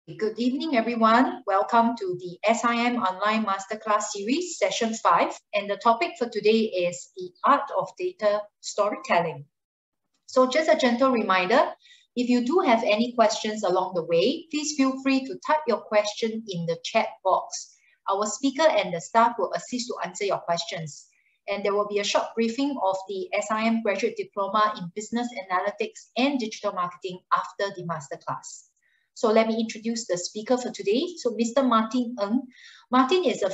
Good evening, everyone. Welcome to the SIM Online Masterclass Series, Session 5. And the topic for today is the art of data storytelling. So just a gentle reminder, if you do have any questions along the way, please feel free to type your question in the chat box. Our speaker and the staff will assist to answer your questions. And there will be a short briefing of the SIM Graduate Diploma in Business Analytics and Digital Marketing after the Masterclass. So let me introduce the speaker for today. So Mr. Martin Ng. Martin is a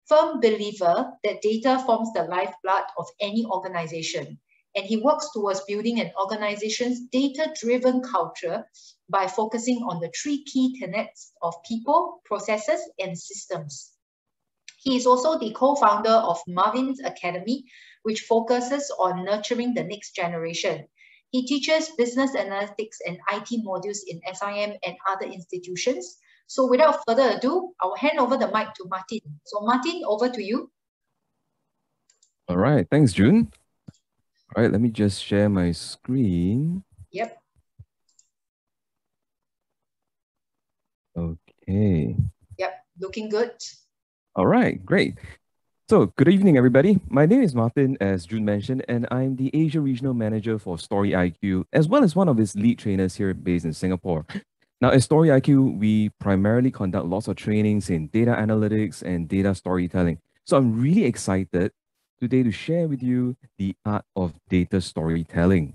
firm believer that data forms the lifeblood of any organization. And he works towards building an organization's data-driven culture by focusing on the three key tenets of people, processes, and systems. He is also the co-founder of Marvin's Academy, which focuses on nurturing the next generation. He teaches business analytics and IT modules in SIM and other institutions. So without further ado, I'll hand over the mic to Martin. So Martin, over to you. All right, thanks, June. All right, let me just share my screen. Yep. Okay. Yep, looking good. All right, great. So, good evening, everybody. My name is Martin, as June mentioned, and I'm the Asia Regional Manager for Story IQ, as well as one of its lead trainers here based in Singapore. Now, at Story IQ, we primarily conduct lots of trainings in data analytics and data storytelling. So, I'm really excited today to share with you the art of data storytelling.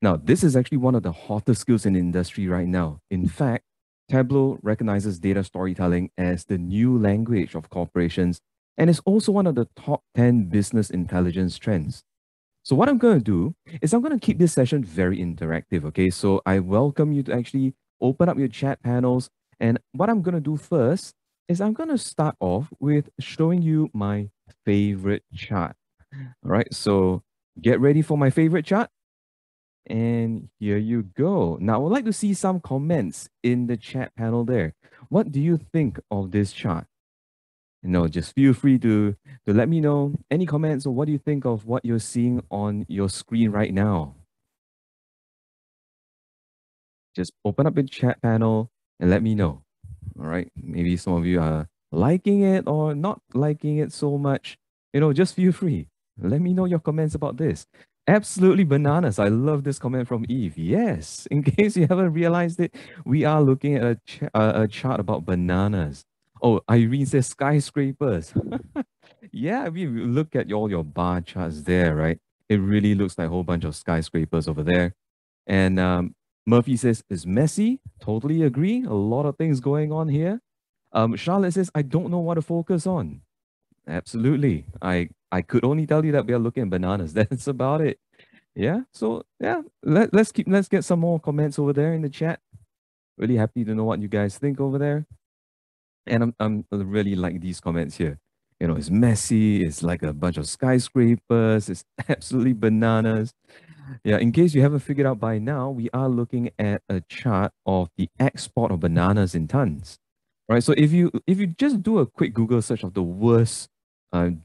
Now, this is actually one of the hottest skills in the industry right now. In fact, Tableau recognizes data storytelling as the new language of corporations, and it's also one of the top 10 business intelligence trends. So what I'm going to do is I'm going to keep this session very interactive, okay? So I welcome you to actually open up your chat panels. And what I'm going to do first is I'm going to start off with showing you my favorite chart. All right, so get ready for my favorite chart. And here you go. Now, I would like to see some comments in the chat panel there. What do you think of this chart? Just feel free to let me know any comments or what do you think of what you're seeing on your screen right now. Just open up the chat panel and let me know. All right. Maybe some of you are liking it or not liking it so much. Just feel free. Let me know your comments about this. Absolutely bananas. I love this comment from Eve. Yes. In case you haven't realized it, we are looking at a chart about bananas. Oh, Irene says skyscrapers. Yeah, I mean, look at all your bar charts there, right? It really looks like a whole bunch of skyscrapers over there. And Murphy says, it's messy. Totally agree. A lot of things going on here. Charlotte says, I don't know what to focus on. Absolutely. I could only tell you that we are looking at bananas. That's about it. Yeah. So yeah, let's get some more comments over there in the chat. Really happy to know what you guys think over there. And I'm really like these comments here. It's messy. It's like a bunch of skyscrapers. It's absolutely bananas. Yeah, in case you haven't figured out by now, we are looking at a chart of the export of bananas in tons. Right. So if you just do a quick Google search of the worst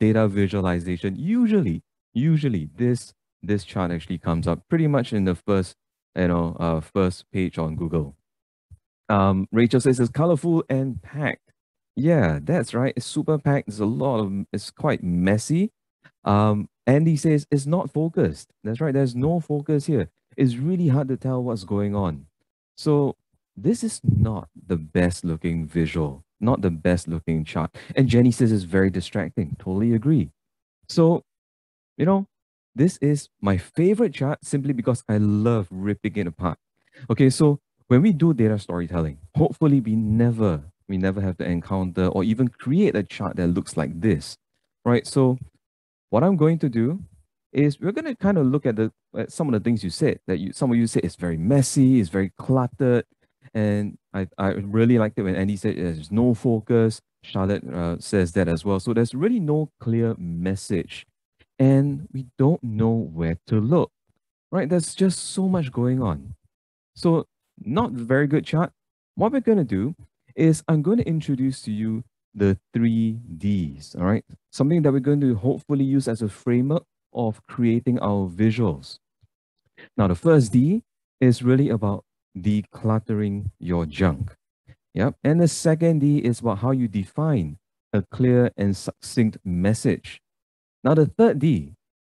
data visualization, usually this chart actually comes up pretty much in the first first page on Google. Rachel says it's colorful and packed. Yeah, that's right. It's super packed. It's quite messy. Andy says it's not focused. That's right. There's no focus here. It's really hard to tell what's going on. So this is not the best looking visual, not the best looking chart. And Jenny says it's very distracting. Totally agree. So, this is my favorite chart simply because I love ripping it apart. Okay, so when we do data storytelling, hopefully we never have to encounter or even create a chart that looks like this, right? So what I'm going to do is we're going to kind of look at some of the things you said some of you said it's very messy, it's very cluttered, and I really liked it when Andy said there's no focus. Charlotte says that as well. So there's really no clear message, and we don't know where to look, right? There's just so much going on. So not very good chart. What we're going to do is I'm going to introduce to you the 3Ds, all right? Something that we're going to hopefully use as a framework of creating our visuals. Now, the first D is really about decluttering your junk. Yep. And the second D is about how you define a clear and succinct message. Now, the third D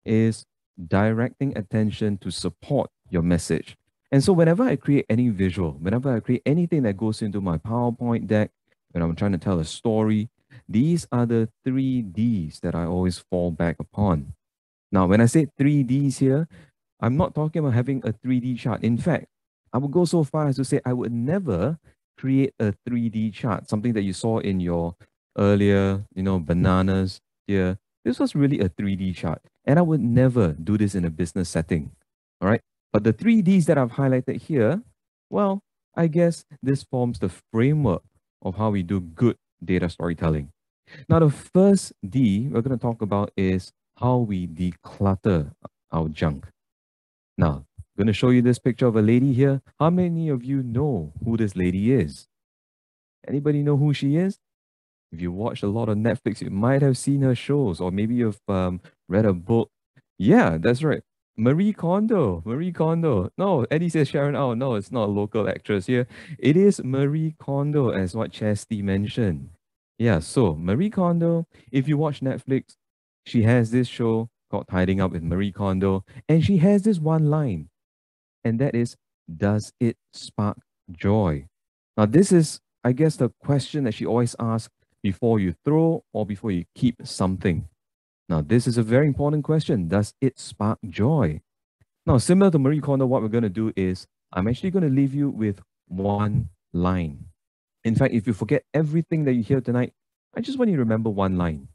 is directing attention to support your message. And so, whenever I create any visual, whenever I create anything that goes into my PowerPoint deck, when I'm trying to tell a story, these are the three Ds that I always fall back upon. Now, when I say three Ds here, I'm not talking about having a 3D chart. In fact, I would go so far as to say I would never create a 3D chart, something that you saw in your earlier, bananas here. This was really a 3D chart. And I would never do this in a business setting. All right. But the 3Ds that I've highlighted here, well, I guess this forms the framework of how we do good data storytelling. Now, the first D we're going to talk about is how we declutter our junk. Now, I'm going to show you this picture of a lady here. How many of you know who this lady is? Anybody know who she is? If you watched a lot of Netflix, you might have seen her shows, or maybe you've read a book. Yeah, that's right. Marie Kondo. Marie Kondo. No, Eddie says Sharon. Oh, no, it's not a local actress here. It is Marie Kondo, as what Chesty mentioned. Yeah, so Marie Kondo, if you watch Netflix, she has this show called Tidying Up with Marie Kondo, and she has this one line, and that is, does it spark joy? Now, this is, I guess, the question that she always asks before you throw or before you keep something. Now, this is a very important question. Does it spark joy? Now, similar to Marie Kondo, what we're going to do is I'm actually going to leave you with one line. In fact, if you forget everything that you hear tonight, I just want you to remember one line,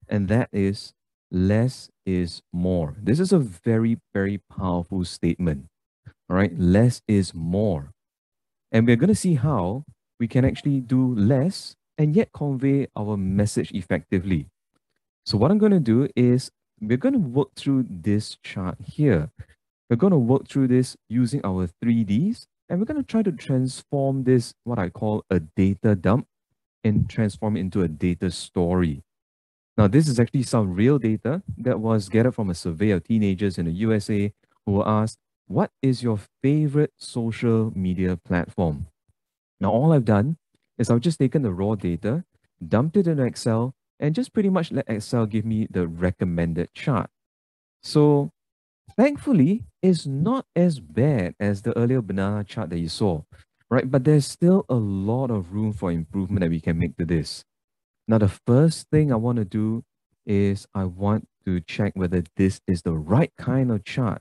and that is less is more. This is a very, very powerful statement. All right, less is more. And we're going to see how we can actually do less and yet convey our message effectively. So, what I'm going to do is we're going to work through this chart here. We're going to work through this using our 3Ds, and we're going to try to transform this, what I call a data dump, and transform it into a data story. Now, this is actually some real data that was gathered from a survey of teenagers in the USA who were asked, what is your favorite social media platform? Now, all I've done is I've just taken the raw data, dumped it into Excel, and just pretty much let Excel give me the recommended chart. So, thankfully, it's not as bad as the earlier banana chart that you saw, right? But there's still a lot of room for improvement that we can make to this. Now, the first thing I want to do is I want to check whether this is the right kind of chart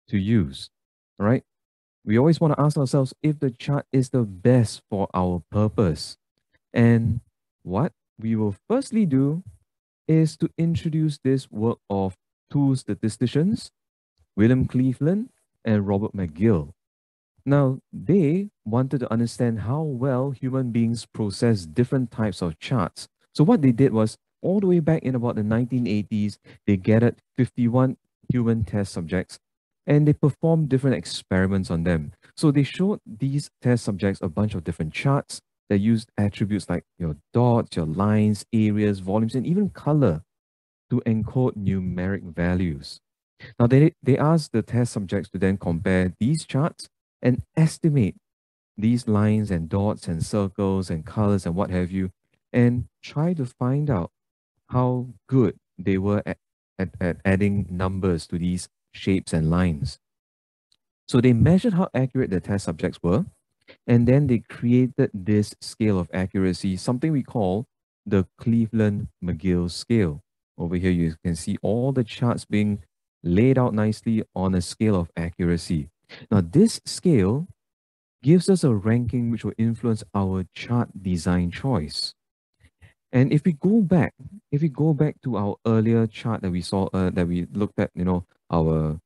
to use, all right? We always want to ask ourselves if the chart is the best for our purpose. And what we will firstly do is to introduce this work of two statisticians, William Cleveland and Robert McGill. Now, they wanted to understand how well human beings process different types of charts. So what they did was, all the way back in about the 1980s, they gathered 51 human test subjects and they performed different experiments on them. So they showed these test subjects a bunch of different charts that used attributes like your dots, your lines, areas, volumes, and even color to encode numeric values. Now, they asked the test subjects to then compare these charts and estimate these lines and dots and circles and colors and what have you, and try to find out how good they were at adding numbers to these shapes and lines. So they measured how accurate the test subjects were, and then they created this scale of accuracy, something we call the Cleveland-McGill scale. Over here, you can see all the charts being laid out nicely on a scale of accuracy. Now, this scale gives us a ranking which will influence our chart design choice. And if we go back to our earlier chart that we saw, that we looked at, our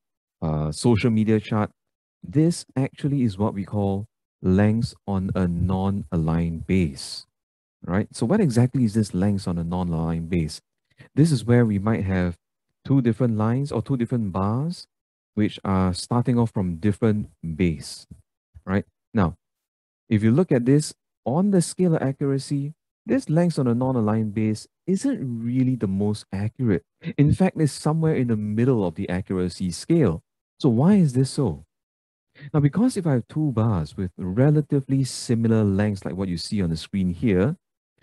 social media chart, this actually is what we call lengths on a non-aligned base, right? So what exactly is this lengths on a non-aligned base? This is where we might have two different lines or two different bars, which are starting off from different base, right? Now, if you look at this on the scale of accuracy, this length on a non-aligned base isn't really the most accurate. In fact, it's somewhere in the middle of the accuracy scale. So why is this so? Now, because if I have two bars with relatively similar lengths like what you see on the screen here,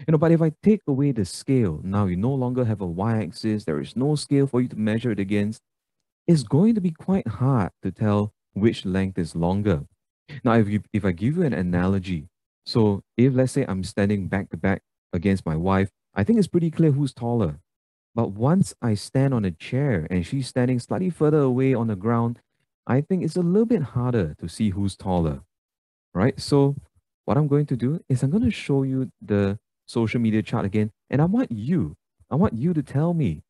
but if I take away the scale, now you no longer have a y-axis, there is no scale for you to measure it against, it's going to be quite hard to tell which length is longer. Now, if I give you an analogy, so if let's say I'm standing back to back against my wife, I think it's pretty clear who's taller. But once I stand on a chair and she's standing slightly further away on the ground, I think it's a little bit harder to see who's taller, right? So what I'm going to do is I'm going to show you the social media chart again, and I want you to tell me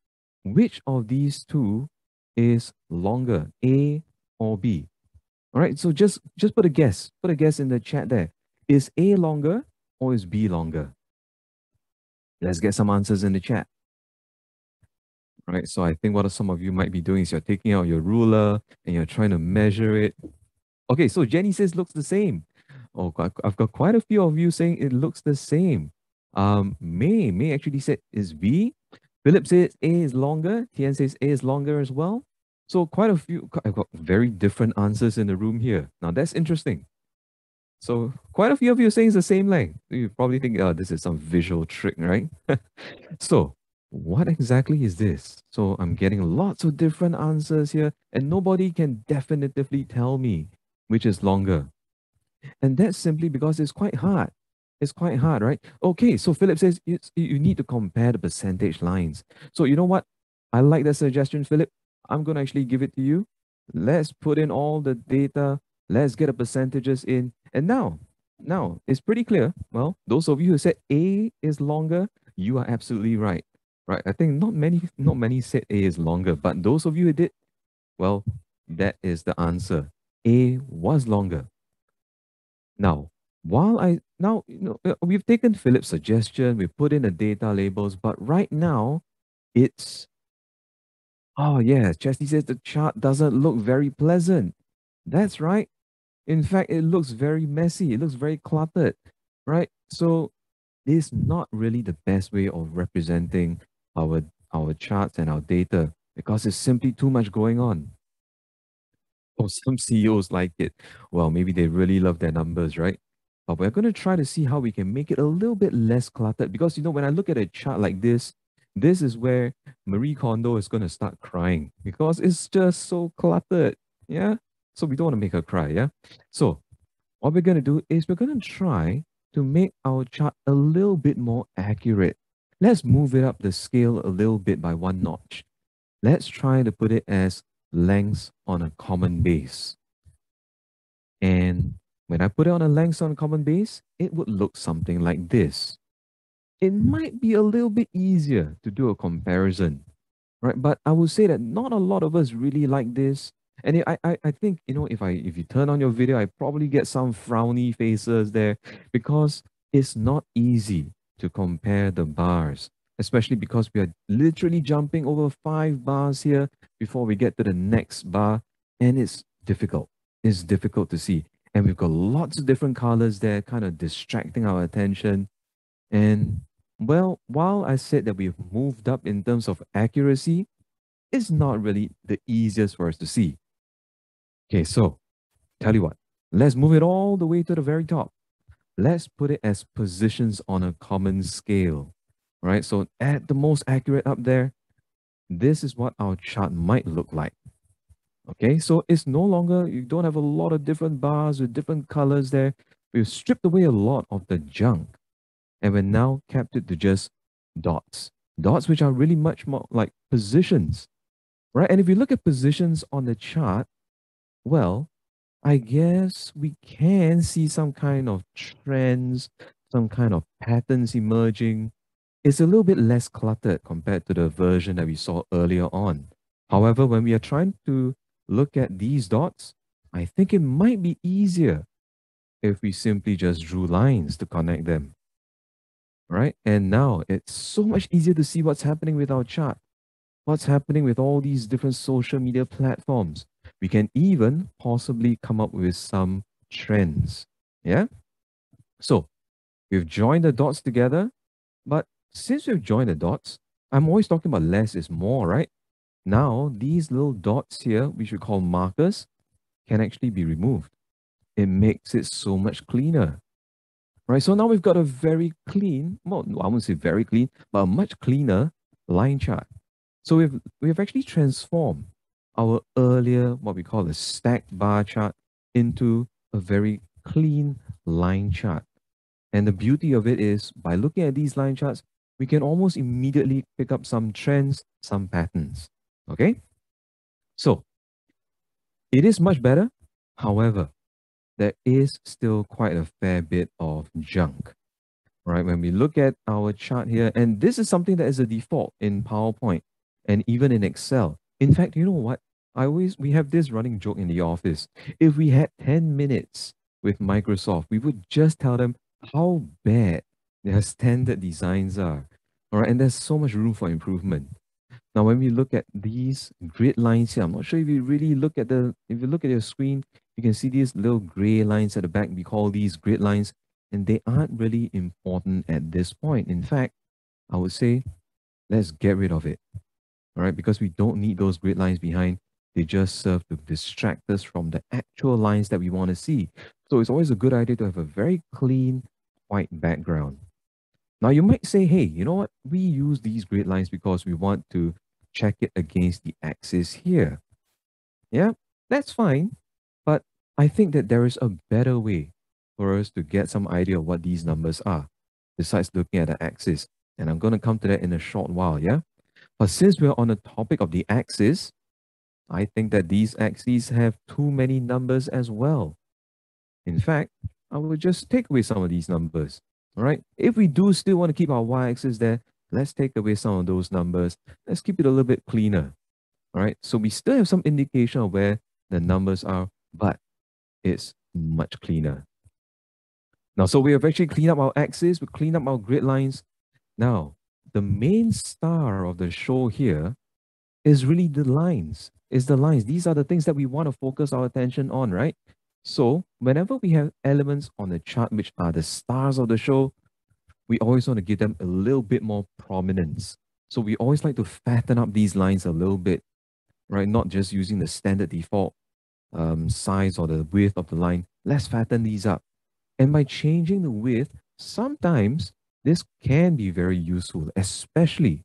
which of these two is longer, A or B. All right, so just put a guess in the chat there. Is A longer or is B longer? Let's get some answers in the chat. Right, so I think what some of you might be doing is you're taking out your ruler and you're trying to measure it. Okay, so Jenny says looks the same. Oh, I've got quite a few of you saying it looks the same. May actually said is B. Philip says A is longer. Tian says A is longer as well. So quite a few, I've got very different answers in the room here. Now that's interesting. So quite a few of you are saying it's the same length. You probably think, oh, this is some visual trick, right? So what exactly is this? So I'm getting lots of different answers here, and nobody can definitively tell me which is longer. And that's simply because it's quite hard. It's quite hard, right? Okay, so Philip says you need to compare the percentage lines. So you know what? I like that suggestion, Philip. I'm going to actually give it to you. Let's put in all the data. Let's get the percentages in. And now it's pretty clear. Well, those of you who said A is longer, you are absolutely right. Right? I think not many said A is longer, but those of you who did, well, that is the answer. A was longer. Now, we've taken Philip's suggestion, we put in the data labels, but right now it's oh yeah, Chesney says the chart doesn't look very pleasant. That's right. In fact, it looks very messy, it looks very cluttered, right? So this is not really the best way of representing our charts and our data because there's simply too much going on. Oh, some CEOs like it. Well, maybe they really love their numbers, right? But we're going to try to see how we can make it a little bit less cluttered because, when I look at a chart like this is where Marie Kondo is going to start crying because it's just so cluttered. Yeah. So we don't want to make her cry. Yeah. So what we're going to do is we're going to try to make our chart a little bit more accurate. Let's move it up the scale a little bit by one notch. Let's try to put it as lengths on a common base. And when I put it on a lengths on a common base, it would look something like this. It might be a little bit easier to do a comparison, right? But I would say that not a lot of us really like this. And I think, if you turn on your video, I probably get some frowny faces there because it's not easy to compare the bars, especially because we are literally jumping over 5 bars here before we get to the next bar. And it's difficult. It's difficult to see. And we've got lots of different colors there, kind of distracting our attention. And well, while I said that we've moved up in terms of accuracy, it's not really the easiest for us to see. Okay, so tell you what, let's move it all the way to the very top. Let's put it as positions on a common scale, right? So at the most accurate up there, this is what our chart might look like. Okay, so it's no longer, you don't have a lot of different bars with different colors there. We've stripped away a lot of the junk and we're now kept it to just dots. Dots which are really much more like positions, right? And if you look at positions on the chart, well, I guess we can see some kind of trends, some kind of patterns emerging. It's a little bit less cluttered compared to the version that we saw earlier on. However, when we are trying to look at these dots, I think it might be easier if we simply just drew lines to connect them, right? And now it's so much easier to see what's happening with our chart, what's happening with all these different social media platforms. We can even possibly come up with some trends. Yeah. So we've joined the dots together, but since we've joined the dots, I'm always talking about less is more, right? Now, these little dots here, which we call markers, can actually be removed. it makes it so much cleaner. Right, so now we've got a very clean, well, I won't say very clean, but a much cleaner line chart. So we've actually transformed our earlier, what we call a stacked bar chart, into a very clean line chart. And the beauty of it is, by looking at these line charts, we can almost immediately pick up some trends, some patterns. Okay? So it is much better. However, there is still quite a fair bit of junk. Right? When we look at our chart here, and this is something that is a default in PowerPoint and even in Excel. In fact, you know what? We have this running joke in the office. If we had 10 minutes with Microsoft, we would just tell them how bad their standard designs are. All right, and there's so much room for improvement. Now, when we look at these grid lines here, I'm not sure if you really look at if you look at your screen, you can see these little gray lines at the back. We call these grid lines, and they aren't really important at this point. In fact, I would say let's get rid of it. All right, because we don't need those grid lines behind. They just serve to distract us from the actual lines that we want to see. So it's always a good idea to have a very clean white background. Now you might say, hey, you know what? We use these grid lines because we want to check it against the axis here. Yeah, that's fine. But I think that there is a better way for us to get some idea of what these numbers are, besides looking at the axis. And I'm going to come to that in a short while, yeah? But since we're on the topic of the axis, I think that these axes have too many numbers as well. In fact, I will just take away some of these numbers. All right. If we do still want to keep our y-axis there, let's take away some of those numbers. Let's keep it a little bit cleaner. All right. So we still have some indication of where the numbers are, but it's much cleaner. Now, so we have actually cleaned up our axis, we cleaned up our grid lines. Now, the main star of the show here is really the lines. Is the lines. These are the things that we want to focus our attention on, right? So whenever we have elements on the chart which are the stars of the show, we always want to give them a little bit more prominence. So we always like to fatten up these lines a little bit, right? Not just using the standard default size or the width of the line. Let's fatten these up. And by changing the width, sometimes this can be very useful, especially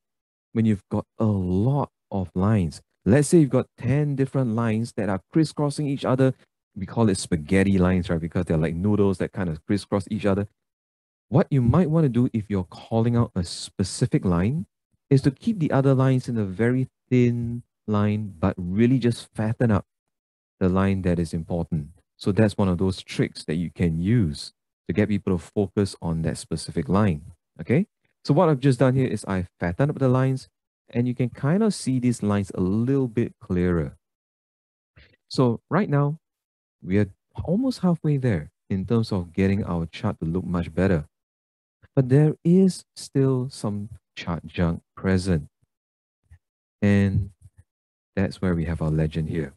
when you've got a lot of lines. Let's say you've got 10 different lines that are crisscrossing each other. We call it spaghetti lines, right? Because they're like noodles that kind of crisscross each other. What you might want to do if you're calling out a specific line is to keep the other lines in a very thin line, but really just fatten up the line that is important. So that's one of those tricks that you can use to get people to focus on that specific line. Okay. So what I've just done here is I fatten up the lines, and you can kind of see these lines a little bit clearer. So right now, we are almost halfway there in terms of getting our chart to look much better. But there is still some chart junk present. And that's where we have our legend here.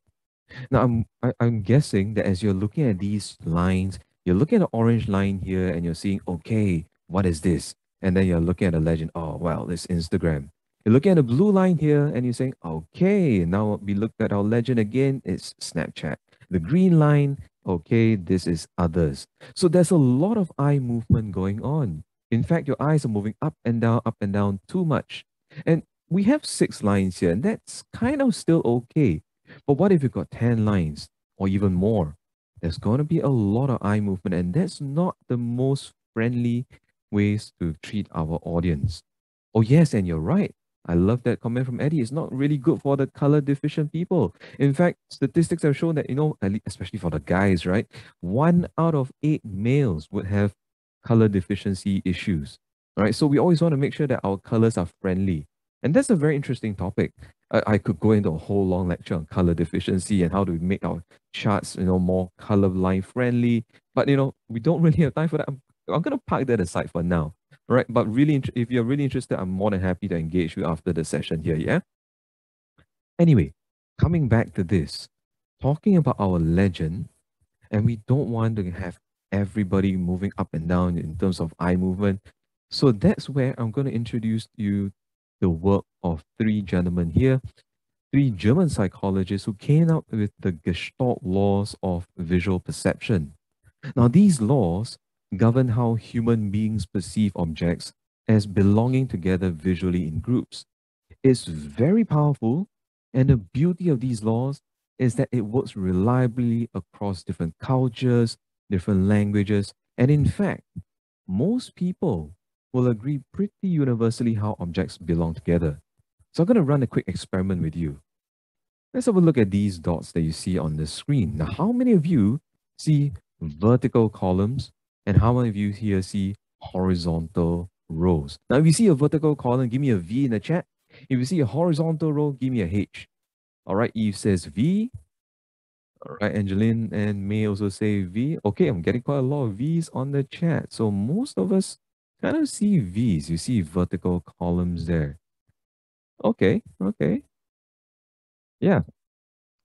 Now, I'm guessing that as you're looking at these lines, you're looking at the orange line here and you're seeing, okay, what is this? And then you're looking at the legend, oh, well, it's Instagram. You're looking at the blue line here and you're saying, okay, now we look at our legend again, it's Snapchat. The green line, okay, this is others. So there's a lot of eye movement going on. In fact, your eyes are moving up and down too much. And we have 6 lines here, and that's kind of still okay. But what if you've got 10 lines or even more? There's going to be a lot of eye movement, and that's not the most friendly ways to treat our audience. Oh, yes, and you're right. I love that comment from Eddie. It's not really good for the color deficient people. In fact, statistics have shown that, especially for the guys, right? 1 out of 8 males would have color deficiency issues. All right. So we always want to make sure that our colors are friendly. And that's a very interesting topic. I could go into a whole long lecture on color deficiency and how to make our charts, more color line friendly. But, we don't really have time for that. I'm going to park that aside for now. All right. But really, if you're really interested, I'm more than happy to engage you after the session here. Yeah. Anyway, coming back to this, talking about our legend, and we don't want to have everybody moving up and down in terms of eye movement. So that's where I'm going to introduce you the work of 3 gentlemen here, 3 German psychologists who came up with the Gestalt laws of visual perception. Now, these laws govern how human beings perceive objects as belonging together visually in groups. It's very powerful, and the beauty of these laws is that it works reliably across different cultures, different languages, and in fact, most people will agree pretty universally how objects belong together. So I'm going to run a quick experiment with you. Let's have a look at these dots that you see on the screen. Now, how many of you see vertical columns and how many of you here see horizontal rows? Now, if you see a vertical column, give me a V in the chat. If you see a horizontal row, give me a H. All right, Eve says V. All right, Angeline and May also say V. Okay, I'm getting quite a lot of V's on the chat. So most of us kind of see V's. You see vertical columns there. Okay, okay. Yeah.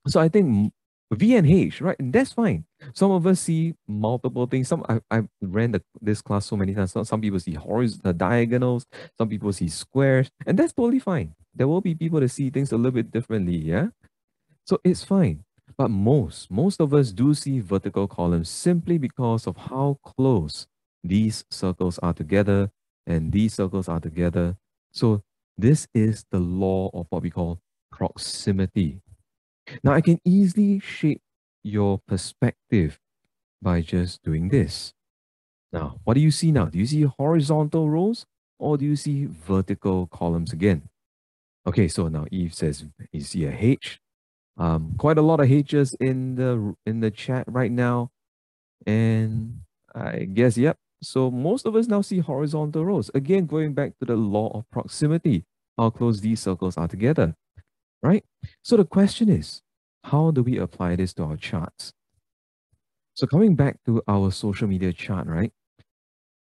So I think V and H, right? And that's fine. Some of us see multiple things. I ran this class so many times. Some people see horizontal diagonals, some people see squares, and that's totally fine. There will be people that see things a little bit differently, yeah? So it's fine. But most of us do see vertical columns simply because of how close these circles are together and these circles are together. So this is the law of what we call proximity. Now I can easily shape your perspective by just doing this. Now, what do you see now? Do you see horizontal rows or do you see vertical columns again? Okay, so now Eve says you see a H. Quite a lot of H's in the chat right now, and I guess yep. So most of us now see horizontal rows. Again, going back to the law of proximity, how close these circles are together, right? So the question is, how do we apply this to our charts? So coming back to our social media chart, right?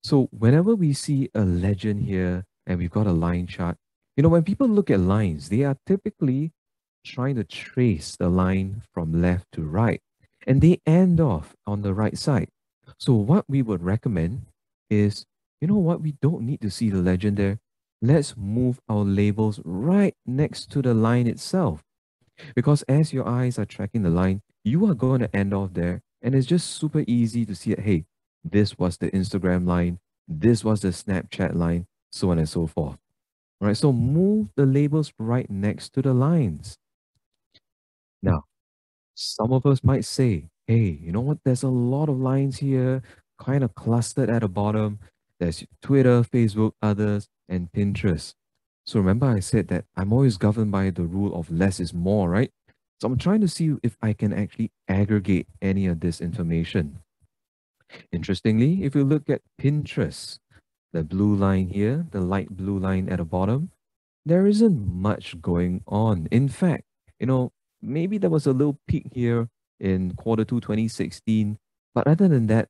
So whenever we see a legend here and we've got a line chart, when people look at lines, they are typically trying to trace the line from left to right, and they end off on the right side. So what we would recommend is, you know what, we don't need to see the legend there. Let's move our labels right next to the line itself. Because as your eyes are tracking the line, you are going to end off there. And it's just super easy to see that, hey, this was the Instagram line, this was the Snapchat line, so on and so forth. All right, so move the labels right next to the lines. Now, some of us might say, hey, you know what? There's a lot of lines here, kind of clustered at the bottom. There's Twitter, Facebook, others, and Pinterest. So remember I said that I'm always governed by the rule of less is more, right? So I'm trying to see if I can actually aggregate any of this information. Interestingly, if you look at Pinterest, the blue line here, the light blue line at the bottom, there isn't much going on. In fact, maybe there was a little peak here in Q2 2016, but other than that,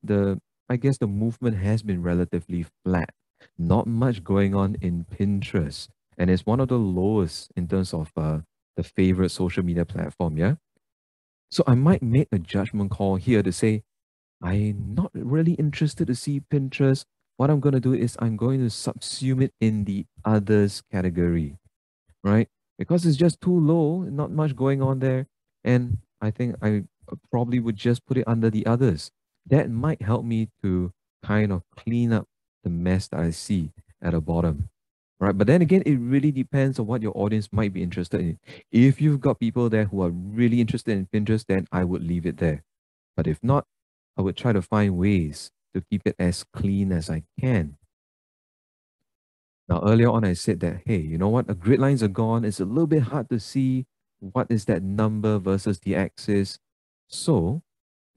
I guess the movement has been relatively flat. Not much going on in Pinterest, and it's one of the lowest in terms of the favorite social media platform. Yeah, so I might make a judgment call here to say I'm not really interested to see Pinterest. What I'm going to do is I'm going to subsume it in the others category, right? Because it's just too low, not much going on there. And I think I probably would just put it under the others. That might help me to kind of clean up the mess that I see at the bottom. Right. But then again, it really depends on what your audience might be interested in. If you've got people there who are really interested in Pinterest, then I would leave it there. But if not, I would try to find ways to keep it as clean as I can. Now, earlier on, I said that, hey, you know what? The grid lines are gone. It's a little bit hard to see what is that number versus the axis. So,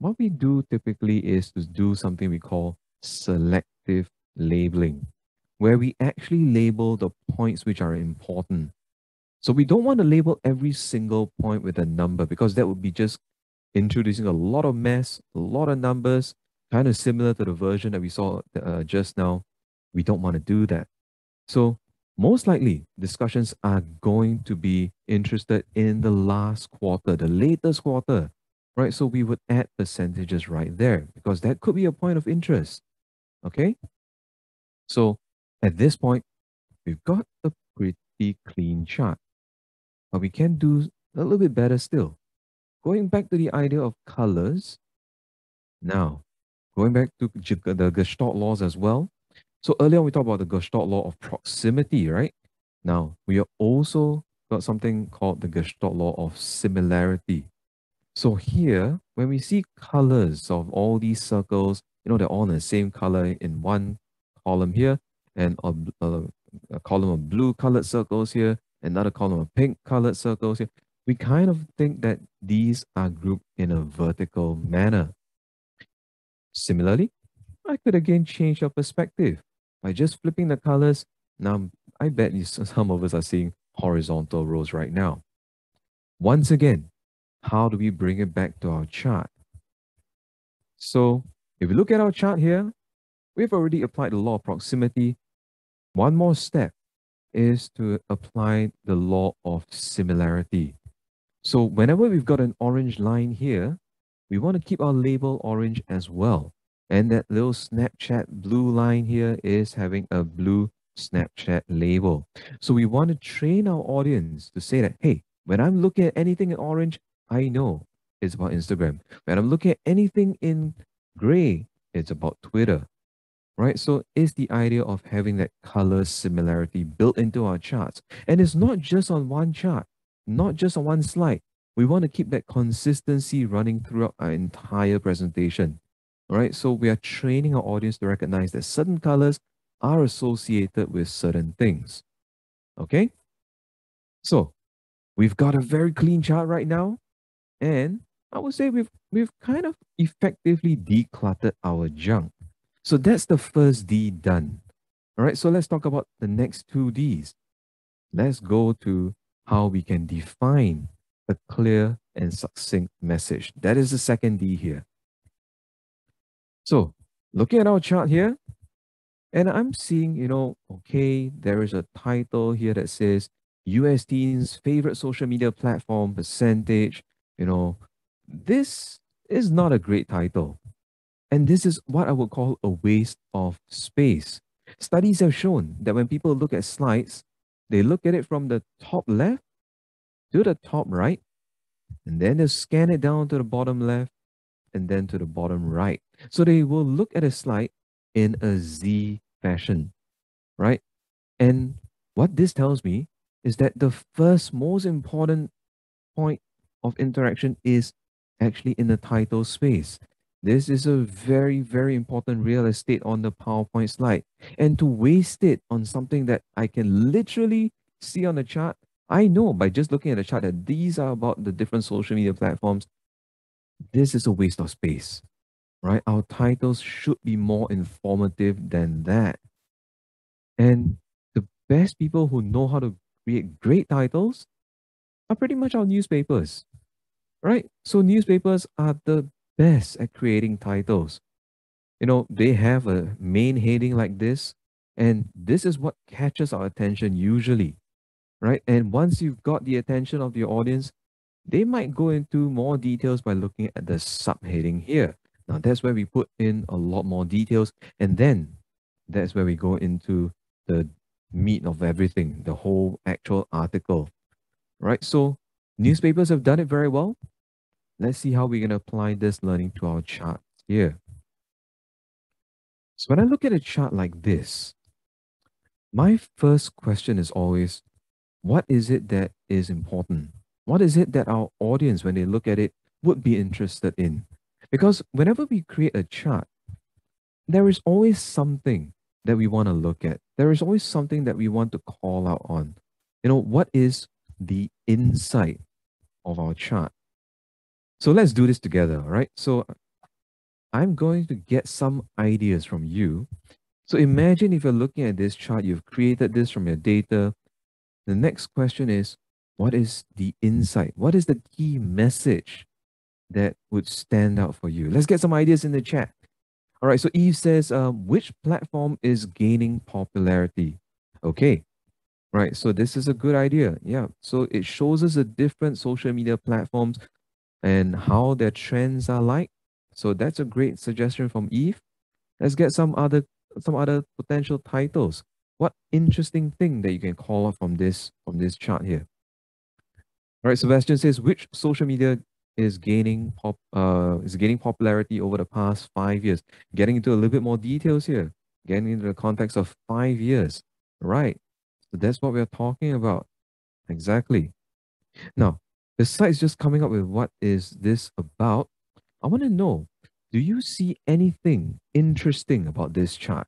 what we do typically is to do something we call selective labeling, where we actually label the points which are important. So, we don't want to label every single point with a number because that would be just introducing a lot of mess, a lot of numbers, kind of similar to the version that we saw just now. We don't want to do that. So most likely discussions are going to be interested in the last quarter, the latest quarter, right? So we would add percentages right there because that could be a point of interest. Okay. So at this point, we've got a pretty clean chart, but we can do a little bit better still. Going back to the idea of colors. Now, going back to the Gestalt laws as well. So earlier we talked about the Gestalt law of proximity, right? Now we are also got something called the Gestalt law of similarity. So here, when we see colors of all these circles, they're all in the same color in one column here, and a column of blue colored circles here, another column of pink colored circles here. We kind of think that these are grouped in a vertical manner. Similarly, I could again change your perspective by just flipping the colors. Now, I bet some of us are seeing horizontal rows right now. Once again, how do we bring it back to our chart? So if we look at our chart here, we've already applied the law of proximity. One more step is to apply the law of similarity. So whenever we've got an orange line here, we want to keep our label orange as well. And that little Snapchat blue line here is having a blue Snapchat label. So we want to train our audience to say that, hey, when I'm looking at anything in orange, I know it's about Instagram. When I'm looking at anything in gray, it's about Twitter, right? So it's the idea of having that color similarity built into our charts. And it's not just on one chart, not just on one slide. We want to keep that consistency running throughout our entire presentation. All right. So we are training our audience to recognize that certain colors are associated with certain things. Okay. So we've got a very clean chart right now. And I would say we've kind of effectively decluttered our junk. So that's the first D done. All right. So let's talk about the next two Ds. Let's go to how we can define a clear and succinct message. That is the second D here. So looking at our chart here, and I'm seeing, okay, there is a title here that says US teens' favorite social media platform percentage. This is not a great title. And this is what I would call a waste of space. Studies have shown that when people look at slides, they look at it from the top left to the top right, and then they scan it down to the bottom left and then to the bottom right. So they will look at a slide in a Z fashion, right? And what this tells me is that the first most important point of interaction is actually in the title space. This is a very, very important real estate on the PowerPoint slide. And to waste it on something that I can literally see on the chart, I know by just looking at the chart that these are about the different social media platforms. This is a waste of space, right? Our titles should be more informative than that. And the best people who know how to create great titles are pretty much our newspapers, right? So newspapers are the best at creating titles. They have a main heading like this, and this is what catches our attention usually, right? And once you've got the attention of your audience, they might go into more details by looking at the subheading here. Now, that's where we put in a lot more details, and then that's where we go into the meat of everything, the whole actual article, right? So newspapers have done it very well. Let's see how we're going to apply this learning to our chart here. So when I look at a chart like this, my first question is always, what is it that is important? What is it that our audience, when they look at it, would be interested in? Because whenever we create a chart, there is always something that we want to look at. There is always something that we want to call out on. What is the insight of our chart? So let's do this together, all right? So I'm going to get some ideas from you. So imagine if you're looking at this chart, you've created this from your data. The next question is, what is the insight? What is the key message that would stand out for you? Let's get some ideas in the chat. All right, so Eve says, which platform is gaining popularity? Okay, right, so this is a good idea. Yeah, so it shows us the different social media platforms and how their trends are like. So that's a great suggestion from Eve. Let's get some other potential titles. What interesting thing that you can call out from this chart here? All right, Sebastian says, which social media is gaining popularity over the past 5 years. Getting into a little bit more details here, getting into the context of 5 years. Right. So that's what we're talking about. Exactly. Now, besides just coming up with what is this about, I want to know, do you see anything interesting about this chart?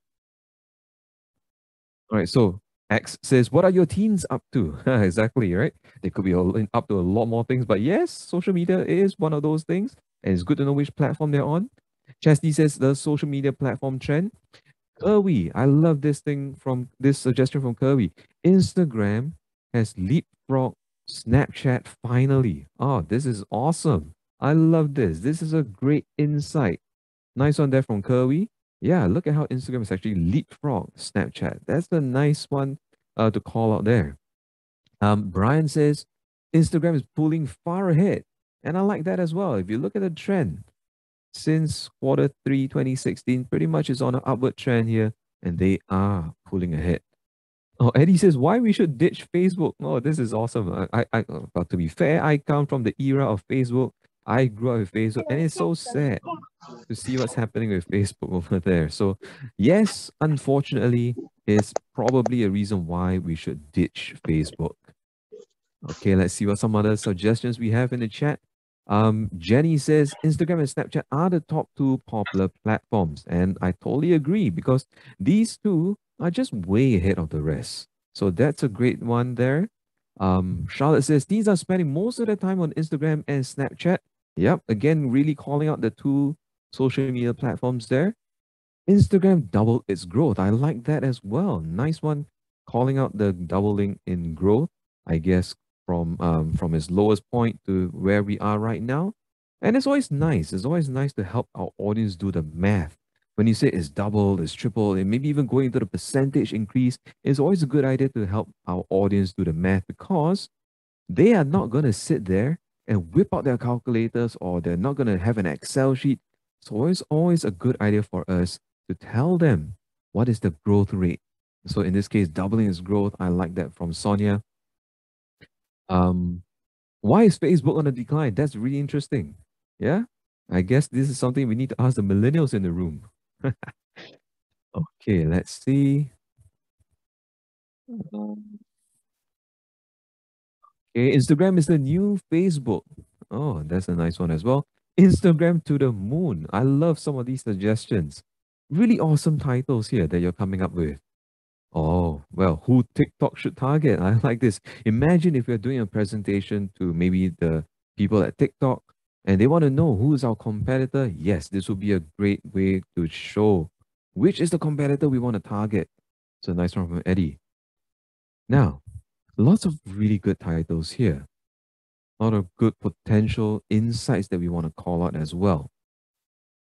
All right, so X says, what are your teens up to? Exactly, right? They could be up to a lot more things, but yes, social media is one of those things, and it's good to know which platform they're on. Chastity says the social media platform trend. Kirby, I love this suggestion from Kirby. Instagram has leapfrogged Snapchat finally. Oh, this is awesome. I love this. This is a great insight. Nice one there from Kirby. Yeah, look at how Instagram is actually leapfrog Snapchat. That's a nice one to call out there. Brian says Instagram is pulling far ahead. And I like that as well. If you look at the trend, since quarter 3 2016, pretty much is on an upward trend here, and they are pulling ahead. Oh, Eddie says why we should ditch Facebook. Oh, this is awesome. But to be fair, I come from the era of Facebook. I grew up with Facebook, and it's so sad to see what's happening with Facebook over there. So, yes, unfortunately, is probably a reason why we should ditch Facebook. Okay, let's see what some other suggestions we have in the chat. Jenny says Instagram and Snapchat are the top two popular platforms, and I totally agree because these two are just way ahead of the rest. So that's a great one there. Charlotte says these are spending most of their time on Instagram and Snapchat. Yep, again, really calling out the two social media platforms there. Instagram doubled its growth. I like that as well. Nice one, calling out the doubling in growth. I guess from its lowest point to where we are right now. And it's always nice. It's always nice to help our audience do the math. When you say it's double, it's triple, and maybe even going into the percentage increase, it's always a good idea to help our audience do the math because they are not going to sit there and whip out their calculators or they're not going to have an Excel sheet. So it's always a good idea for us to tell them what is the growth rate. So in this case, doubling its growth. I like that from Sonia. Um, why is Facebook on a decline? That's really interesting. Yeah, I guess this is something we need to ask the millennials in the room. Okay, let's see. Okay, Instagram is the new Facebook. Oh, that's a nice one as well. Instagram to the moon. I love some of these suggestions. Really awesome titles here that you're coming up with. Oh, well, who TikTok should target? I like this. Imagine if we're doing a presentation to maybe the people at TikTok and they want to know who is our competitor. Yes, this would be a great way to show which is the competitor we want to target. So nice one from Eddie. Now, lots of really good titles here. A lot of good potential insights that we want to call out as well.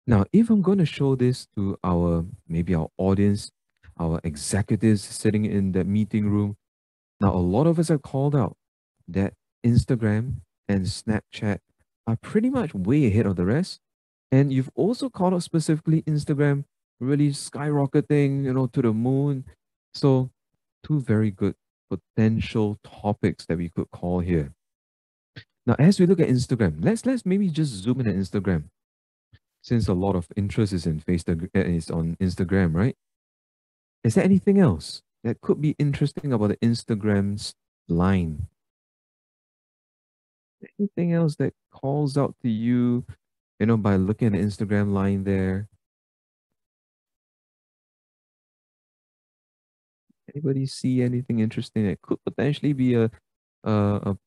Now, if I'm going to show this to maybe our audience, our executives sitting in the meeting room, now a lot of us have called out that Instagram and Snapchat are pretty much way ahead of the rest. And you've also called out specifically Instagram really skyrocketing, to the moon. So two very good potential topics that we could call here. Now, as we look at Instagram, let's maybe just zoom in at Instagram, since a lot of interest is in Facebook is on Instagram, right? Is there anything else that could be interesting about the Instagram's line? Anything else that calls out to you, by looking at the Instagram line there? Anybody see anything interesting that could potentially be a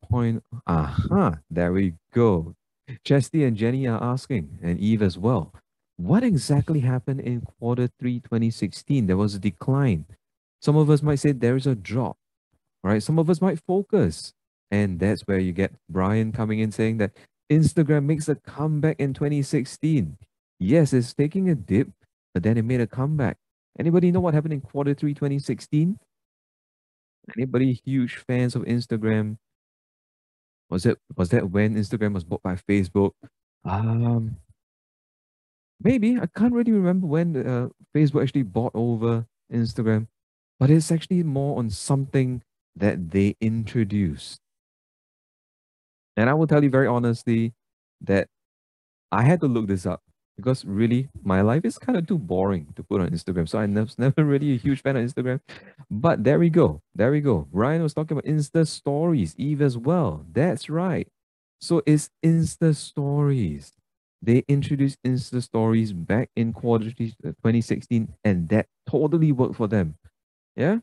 point? Aha, there we go. Chesty and Jenny are asking, and Eve as well. What exactly happened in quarter 3 2016? There was a decline. Some of us might say there is a drop. All right. Some of us might focus. And that's where you get Brian coming in saying that Instagram makes a comeback in 2016. Yes, it's taking a dip, but then it made a comeback. Anybody know what happened in quarter 3 2016? Anybody huge fans of Instagram? Was that when Instagram was bought by Facebook? Um, Maybe I can't really remember when Facebook actually bought over Instagram, but it's actually more on something that they introduced. And I will tell you very honestly, that I had to look this up because really my life is kind of too boring to put on Instagram. So I was never really a huge fan of Instagram. But there we go. There we go. Ryan was talking about Insta stories, Eve as well. That's right. So it's Insta stories. They introduced Insta stories back in quarter 2016, and that totally worked for them. Yeah.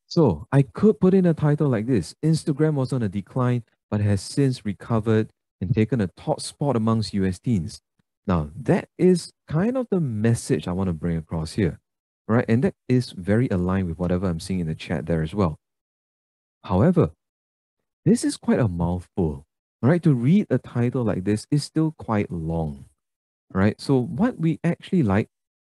So I could put in a title like this: Instagram was on a decline, but has since recovered and taken a top spot amongst US teens. Now, that is kind of the message I want to bring across here, right? And that is very aligned with whatever I'm seeing in the chat there as well. However, this is quite a mouthful, right? To read a title like this is still quite long, right? So what we actually like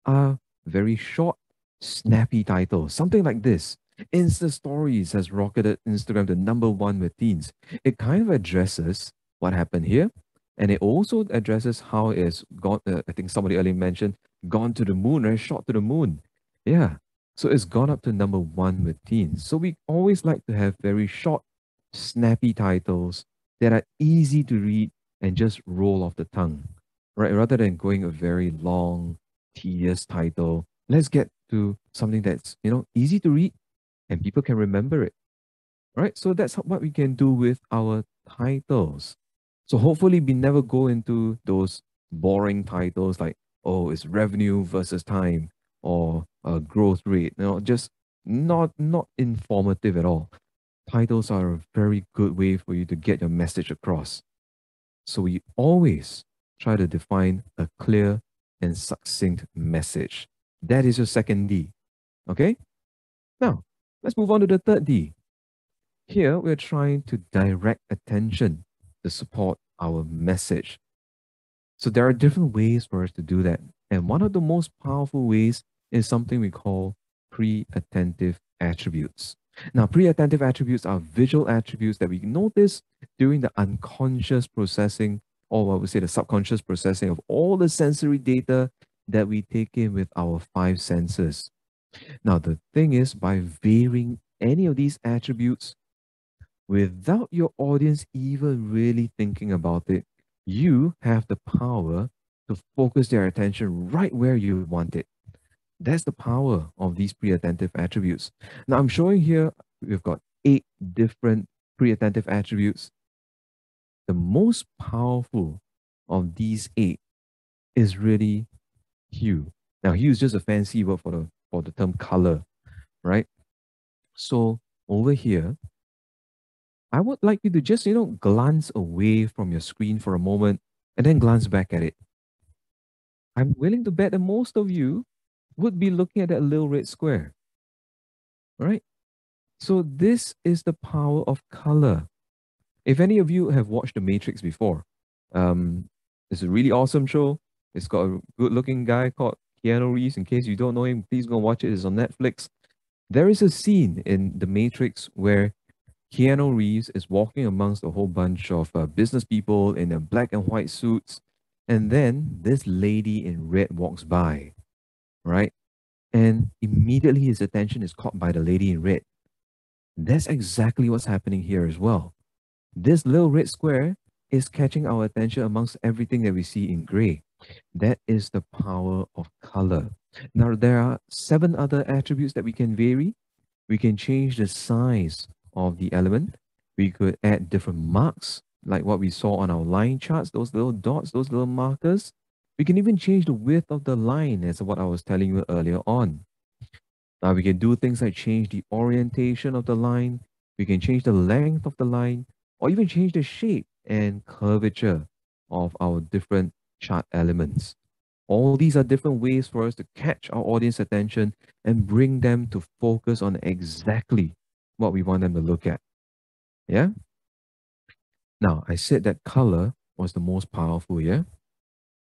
are very short, snappy titles. Something like this. Insta Stories has rocketed Instagram to #1 with teens. It kind of addresses what happened here. And it also addresses how it's gone. I think somebody earlier mentioned gone to the moon, right? Shot to the moon. Yeah. So it's gone up to #1 with teens. So we always like to have very short, snappy titles that are easy to read and just roll off the tongue, right? Rather than going a very long, tedious title. Let's get to something that's, easy to read and people can remember it, right? So that's what we can do with our titles. So hopefully we never go into those boring titles like, oh, it's revenue versus time or growth rate, just not informative at all. Titles are a very good way for you to get your message across. So we always try to define a clear and succinct message. That is your second D. Okay? Now, let's move on to the third D. Here, we're trying to direct attention to support our message. So there are different ways for us to do that. And one of the most powerful ways is something we call pre-attentive attributes. Now, pre-attentive attributes are visual attributes that we notice during the unconscious processing, or I would say the subconscious processing of all the sensory data that we take in with our five senses. Now, the thing is, by varying any of these attributes without your audience even really thinking about it, you have the power to focus their attention right where you want it. That's the power of these pre-attentive attributes. Now, I'm showing here, we've got 8 different pre-attentive attributes. The most powerful of these 8 is really hue. Now, hue is just a fancy word for the term color, right? So over here, I would like you to just, glance away from your screen for a moment and then glance back at it. I'm willing to bet that most of you would be looking at that little red square, right? So this is the power of color. If any of you have watched The Matrix before, um, it's a really awesome show. It's got a good-looking guy called Keanu Reeves. In case you don't know him, please go watch it. It's on Netflix. There is a scene in The Matrix where Keanu Reeves is walking amongst a whole bunch of business people in their black and white suits. And then this lady in red walks by, right? And immediately his attention is caught by the lady in red. That's exactly what's happening here as well. This little red square is catching our attention amongst everything that we see in gray. That is the power of color. Now, there are 7 other attributes that we can vary. We can change the size of the element. We could add different marks, like what we saw on our line charts, those little dots, those little markers. We can even change the width of the line, as what I was telling you earlier on. Now, we can do things like change the orientation of the line. We can change the length of the line, or even change the shape and curvature of our different chart elements. All these are different ways for us to catch our audience attention and bring them to focus on exactly what we want them to look at. Yeah? Now, I said that color was the most powerful, yeah?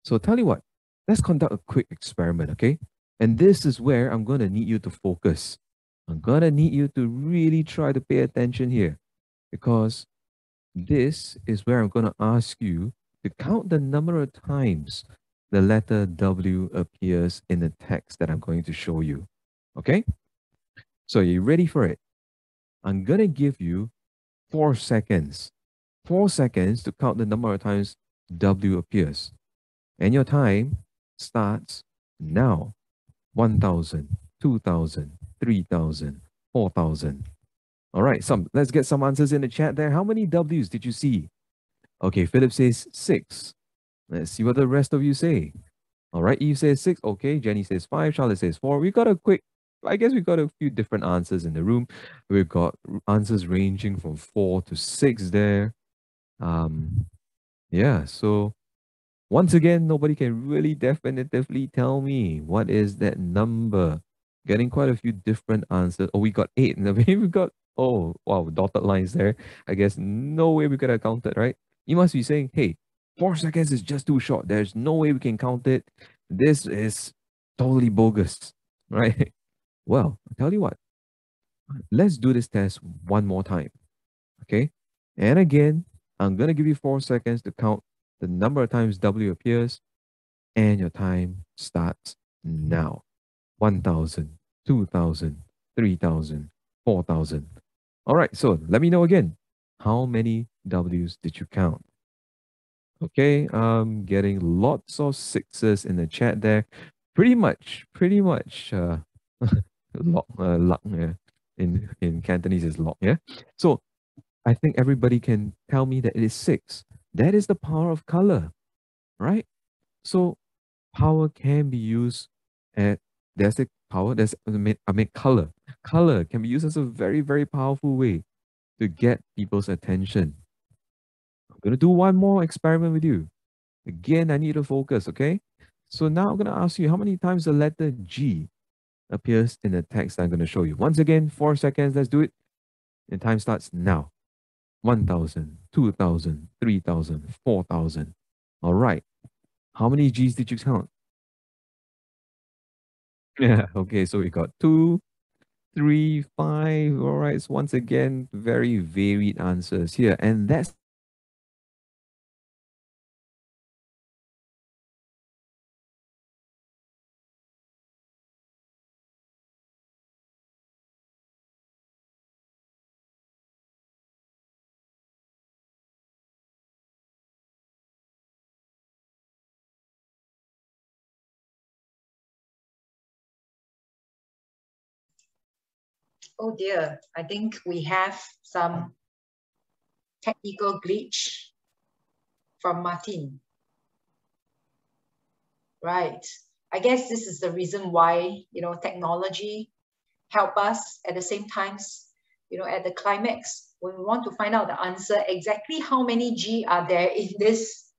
So tell you what, let's conduct a quick experiment, okay? And this is where I'm going to need you to focus. I'm going to need you to really try to pay attention here because this is where I'm going to ask you to count the number of times the letter W appears in the text that I'm going to show you. Okay? So are you ready for it? I'm going to give you 4 seconds 4 seconds to count the number of times W appears. And your time starts now. 1,000, 2,000, 3,000, 4,000. All right, let's get some answers in the chat there. How many W's did you see? Okay, Philip says 6. Let's see what the rest of you say. All right, Eve says 6. Okay, Jenny says 5. Charlotte says 4. I guess we got a few different answers in the room. We've got answers ranging from 4 to 6 there. Yeah, so once again, nobody can really definitively tell me what is that number. Getting quite a few different answers. Oh, we got 8. Maybe we got, oh, wow, dotted lines there. I guess no way we could have counted, right? You must be saying, hey, 4 seconds is just too short. There's no way we can count it. This is totally bogus, right? Well, I'll tell you what, let's do this test one more time, okay? And again, I'm going to give you 4 seconds to count the number of times W appears, and your time starts now. 1,000, 2,000, 3,000, 4,000. All right, so let me know again. How many W's did you count? Okay, getting lots of 6s in the chat there. Pretty much, lock, yeah. In Cantonese is lock, yeah? So I think everybody can tell me that it is 6. That is the power of color, right? So power can be used at, there's a power, color. Color can be used as a very, very powerful way to get people's attention. I'm going to do one more experiment with you. Again, I need to focus, okay? So now I'm going to ask you how many times the letter G appears in the text I'm going to show you. Once again, 4 seconds, let's do it. And time starts now. 1,000, 2,000, 3,000, 4,000. All right. How many G's did you count? Yeah, okay, so we got 2, 3, 5. All right, so once again, very varied answers here. And that's Oh dear, I think we have some technical glitch from Martin. Right. I guess this is the reason why, technology help us at the same times, at the climax, when we want to find out the answer, exactly how many G are there in this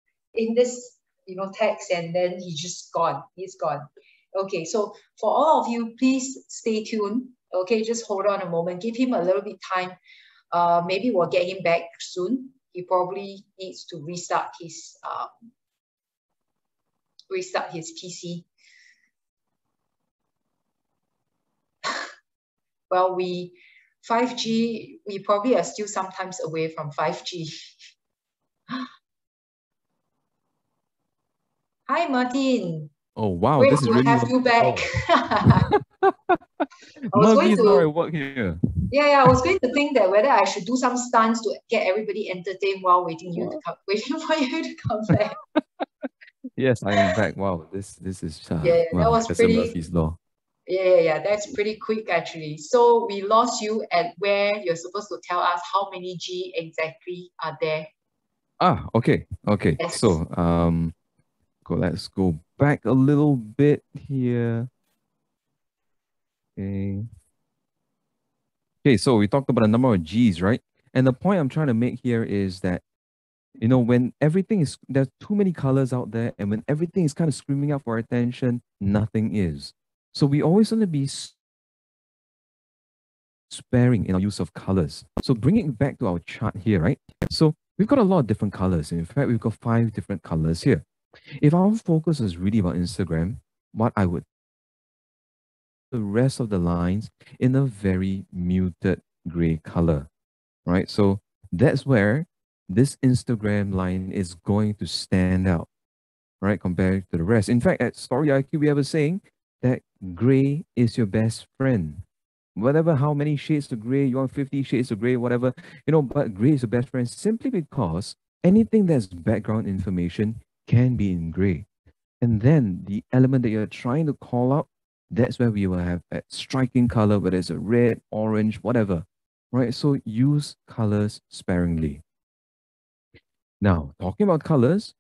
text, and then he's gone. Okay, so for all of you, please stay tuned. Okay, just hold on a moment, give him a little bit time. Maybe we'll get him back soon. He probably needs to restart his PC. Well, 5G, we probably are still sometimes away from 5G. Hi, Martin. oh wow, Great this is to really have you back. must be smart at work here. Yeah, I was going to think that whether I should do some stunts to get everybody entertained while waiting for you to come back. Yes, I am back. Wow, this is Yeah, that wow, was that's a pretty. Murphy's law. Yeah, that's pretty quick actually. So we lost you at where you're supposed to tell us how many G exactly are there. Okay. Yes. So let's go back a little bit here. Okay, so we talked about a number of G's, right? And the point I'm trying to make here is that, when there's too many colors out there, and when everything is kind of screaming out for attention, nothing is. So we always want to be sparing in our use of colors. So bringing it back to our chart here, right? So we've got a lot of different colors. In fact, we've got 5 different colors here. If our focus is really about Instagram, what I would the rest of the lines in a very muted gray color, right? So that's where this Instagram line is going to stand out, right, compared to the rest. In fact, at Story IQ, we have a saying that gray is your best friend. whatever, how many shades of gray, you want 50 shades of gray, whatever, but gray is your best friend simply because anything that's background information can be in gray. And then the element that you're trying to call out, that's where we will have that striking color, whether it's a red, orange, whatever, right? So use colors sparingly. Now, talking about colors,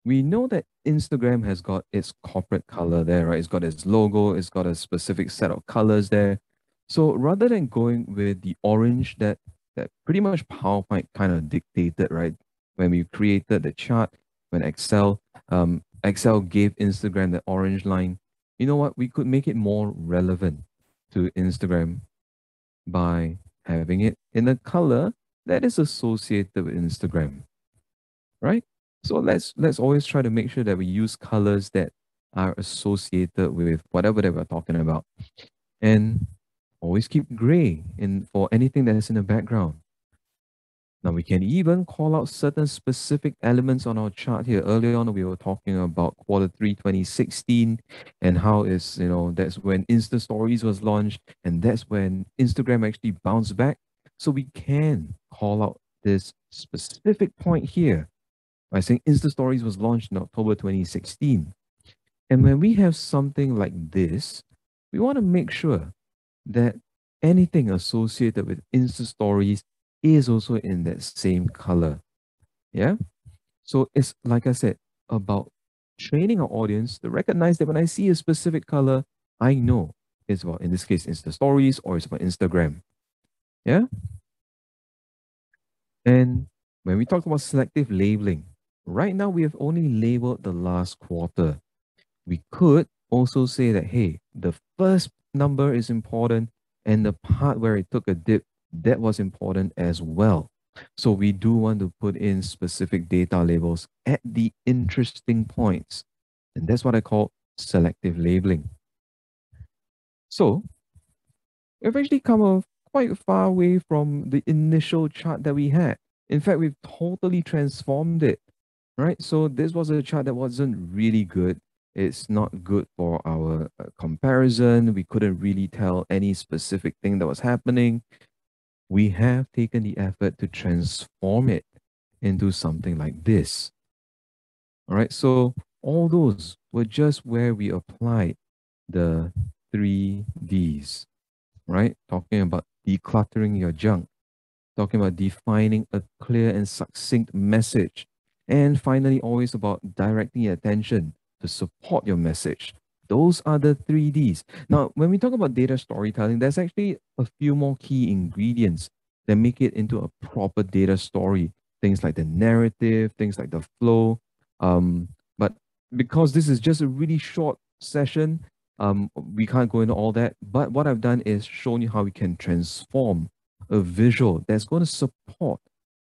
we know that Instagram has got its corporate color there, right? It's got its logo, it's got a specific set of colors there. So rather than going with the orange that pretty much PowerPoint kind of dictated, right? When we created the chart, when Excel gave Instagram the orange line, you know what? We could make it more relevant to Instagram by having it in a color that is associated with Instagram, right? So let's always try to make sure that we use colors that are associated with whatever that we're talking about. And always keep gray in for anything that is in the background. Now we can even call out certain specific elements on our chart here. Earlier on, we were talking about Q3 2016 and how is, that's when Insta Stories was launched and that's when Instagram actually bounced back. So we can call out this specific point here by saying Insta Stories was launched in October 2016. And when we have something like this, we want to make sure that anything associated with Insta Stories is also in that same color. Yeah. So it's like I said, about training our audience to recognize that when I see a specific color, I know it's about, in this case, Insta Stories or it's about Instagram. Yeah. And when we talk about selective labeling, right now we have only labeled the last quarter. We could also say that, hey, the first number is important and the part where it took a dip, that was important as well. So we do want to put in specific data labels at the interesting points. And that's what I call selective labeling. So we've actually come quite far away from the initial chart that we had. In fact, we've totally transformed it, right? So this was a chart that wasn't really good. It's not good for our comparison. We couldn't really tell any specific thing that was happening. We have taken the effort to transform it into something like this. All right. So all those were just where we applied the 3Ds, right? Talking about decluttering your junk, talking about defining a clear and succinct message, and finally, always about directing your attention to support your message. Those are the 3Ds. Now, when we talk about data storytelling, there's actually a few more key ingredients that make it into a proper data story. Things like the narrative, things like the flow. But because this is just a really short session, we can't go into all that. But what I've done is shown you how we can transform a visual that's going to support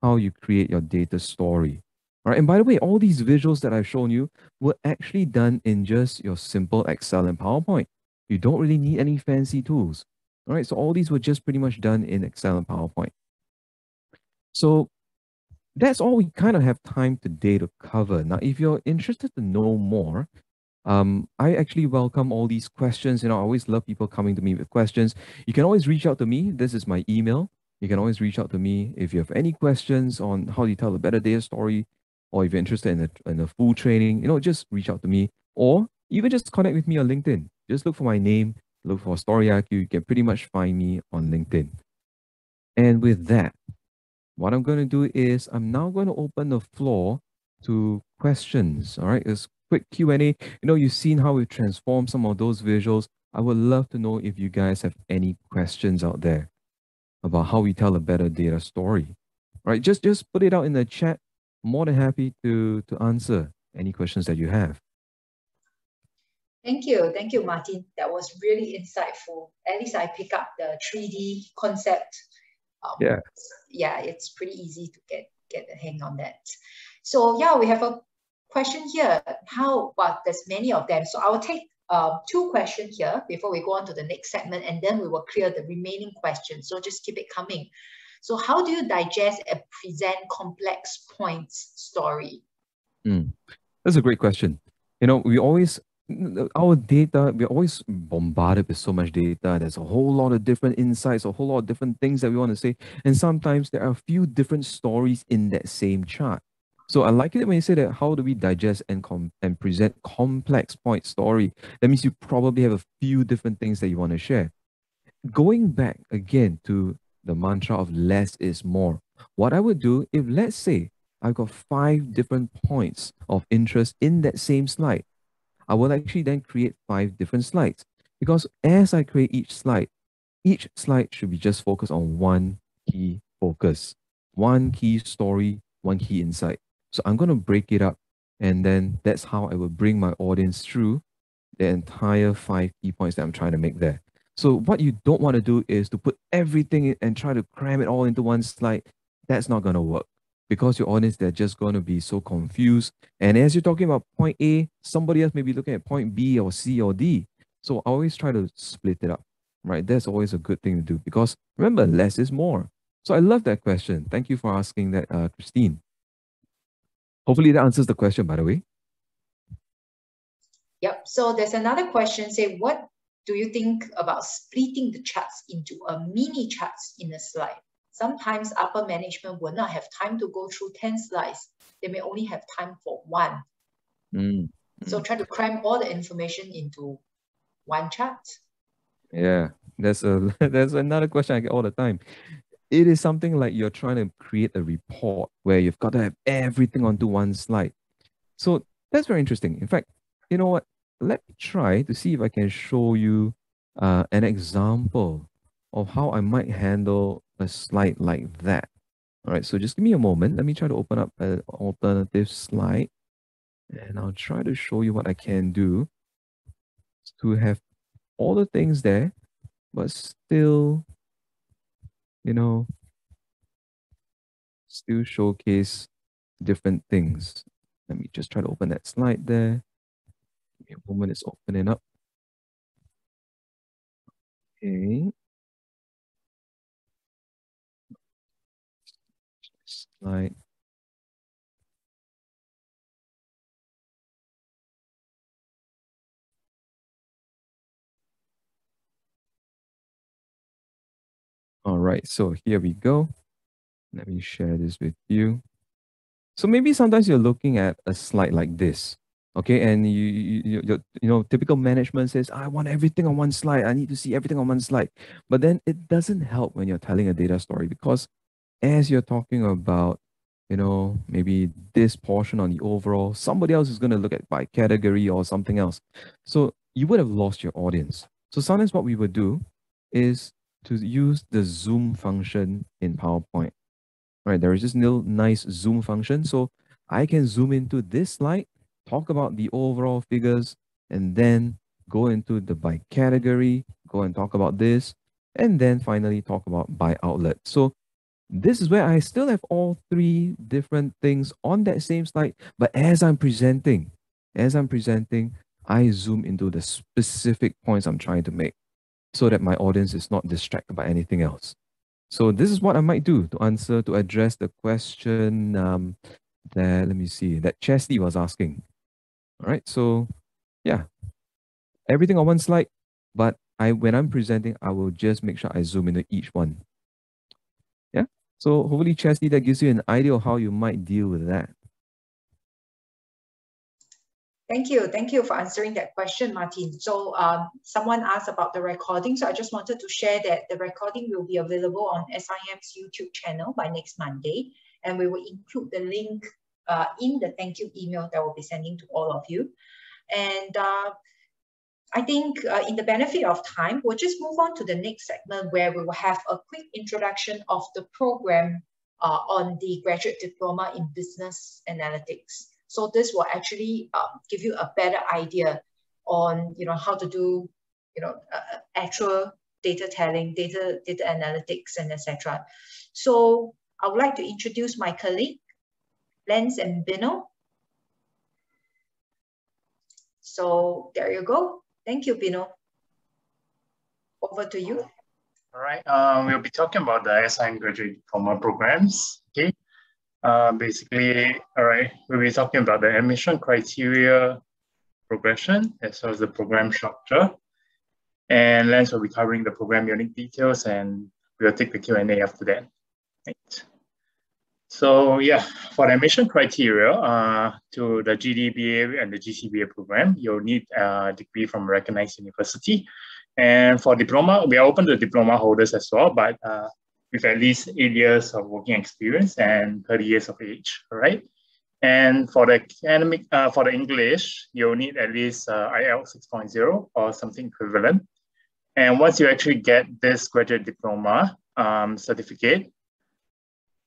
how you create your data story. All right. And by the way, all these visuals that I've shown you were actually done in just your simple Excel and PowerPoint. You don't really need any fancy tools. All right. So all these were just pretty much done in Excel and PowerPoint. So that's all we kind of have time today to cover. Now, if you're interested to know more, I actually welcome all these questions. I always love people coming to me with questions. You can always reach out to me. This is my email. You can always reach out to me if you have any questions on how you tell a better data story, or if you're interested in a full training, just reach out to me, or even just connect with me on LinkedIn. Just look for my name, look for Story IQ. You can pretty much find me on LinkedIn. And with that, what I'm going to do is I'm now going to open the floor to questions. All right, it's quick Q&A. You've seen how we transformed some of those visuals. I would love to know if you guys have any questions out there about how we tell a better data story. All right, just put it out in the chat. More than happy to answer any questions that you have. Thank you, Martin. That was really insightful. At least I pick up the 3D concept. Yeah, it's pretty easy to get a hang on that. So yeah, we have a question here. There's many of them. So I will take two questions here before we go on to the next segment, and then we will clear the remaining questions. So just keep it coming. So how do you digest and present complex points story? That's a great question. We always our data, we're always bombarded with so much data. There's a whole lot of different insights, a whole lot of different things that we want to say. And sometimes there are a few different stories in that same chart. So I like it when you say that how do we digest and present complex point story? That means you probably have a few different things that you want to share. Going back again to the mantra of less is more. What I would do if, let's say, I've got 5 different points of interest in that same slide, I will actually then create 5 different slides, because as I create each slide should be just focused on one key focus, one key story, one key insight. So I'm going to break it up, and then that's how I will bring my audience through the entire 5 key points that I'm trying to make there. So what you don't want to do is to put everything in and try to cram it all into one slide. That's not going to work, because your audience, they're just going to be so confused. And as you're talking about point A, somebody else may be looking at point B or C or D. So I always try to split it up, right? That's always a good thing to do, because remember, less is more. So I love that question. Thank you for asking that, Christine. Hopefully that answers the question, by the way. Yep. So there's another question, say, what do you think about splitting the charts into a mini charts in a slide? Sometimes upper management will not have time to go through 10 slides. They may only have time for one. So try to cram all the information into one chart. Yeah, that's that's another question I get all the time. It is something like you're trying to create a report where you've got to have everything onto one slide. So that's very interesting. In fact, you know what? Let me try to see if I can show you an example of how I might handle a slide like that. All right, so just give me a moment. Let me try to open up an alternative slide, and I'll try to show you what I can do to have all the things there, but still, you know, still showcase different things. Let me just try to open that slide there. Give me a moment, it's opening up. Okay. Slide. All right, so here we go. Let me share this with you. So maybe sometimes you're looking at a slide like this, okay, and you know, typical management says, I want everything on one slide. I need to see everything on one slide. But then it doesn't help when you're telling a data story, because as you're talking about, you know, maybe this portion on the overall, somebody else is going to look at by category or something else. So you would have lost your audience. So sometimes what we would do is to use the zoom function in PowerPoint. Right, there is this little nice zoom function. So I can zoom into this slide, talk about the overall figures, and then go into the by category, go and talk about this, and then finally talk about by outlet. So this is where I still have all 3 different things on that same slide, but as I'm presenting, I zoom into the specific points I'm trying to make, so that my audience is not distracted by anything else. So this is what I might do to address the question that, let me see, that Chesley was asking. All right, so yeah, everything on one slide, but when I'm presenting, I will just make sure I zoom into each one. Yeah, so hopefully, Chesley, that gives you an idea of how you might deal with that. Thank you. Thank you for answering that question, Martin. So someone asked about the recording. So I just wanted to share that the recording will be available on SIM's YouTube channel by next Monday. And we will include the link in the thank you email that we'll be sending to all of you. And I think in the benefit of time, we'll just move on to the next segment where we will have a quick introduction of the program on the graduate diploma in business analytics. So this will actually give you a better idea on, you know, how to do, you know, actual data telling, data analytics, and etc. So I would like to introduce my colleague, Lens and Bino. So there you go. Thank you, Bino. Over to you. All right. We'll be talking about the SIM graduate diploma programs. Okay. Basically, all right, we'll be talking about the admission criteria, progression, as well as the program structure. And Lance will be covering the program unit details, and we'll take the Q&A after that. Right. So yeah, for the admission criteria to the GDBA and the GCBA program, you'll need a degree from a recognized university. And for diploma, we are open to diploma holders as well, but with at least 8 years of working experience and 30 years of age, all right? And for the academic, for the English, you'll need at least IELTS 6.0 or something equivalent. And once you actually get this graduate diploma certificate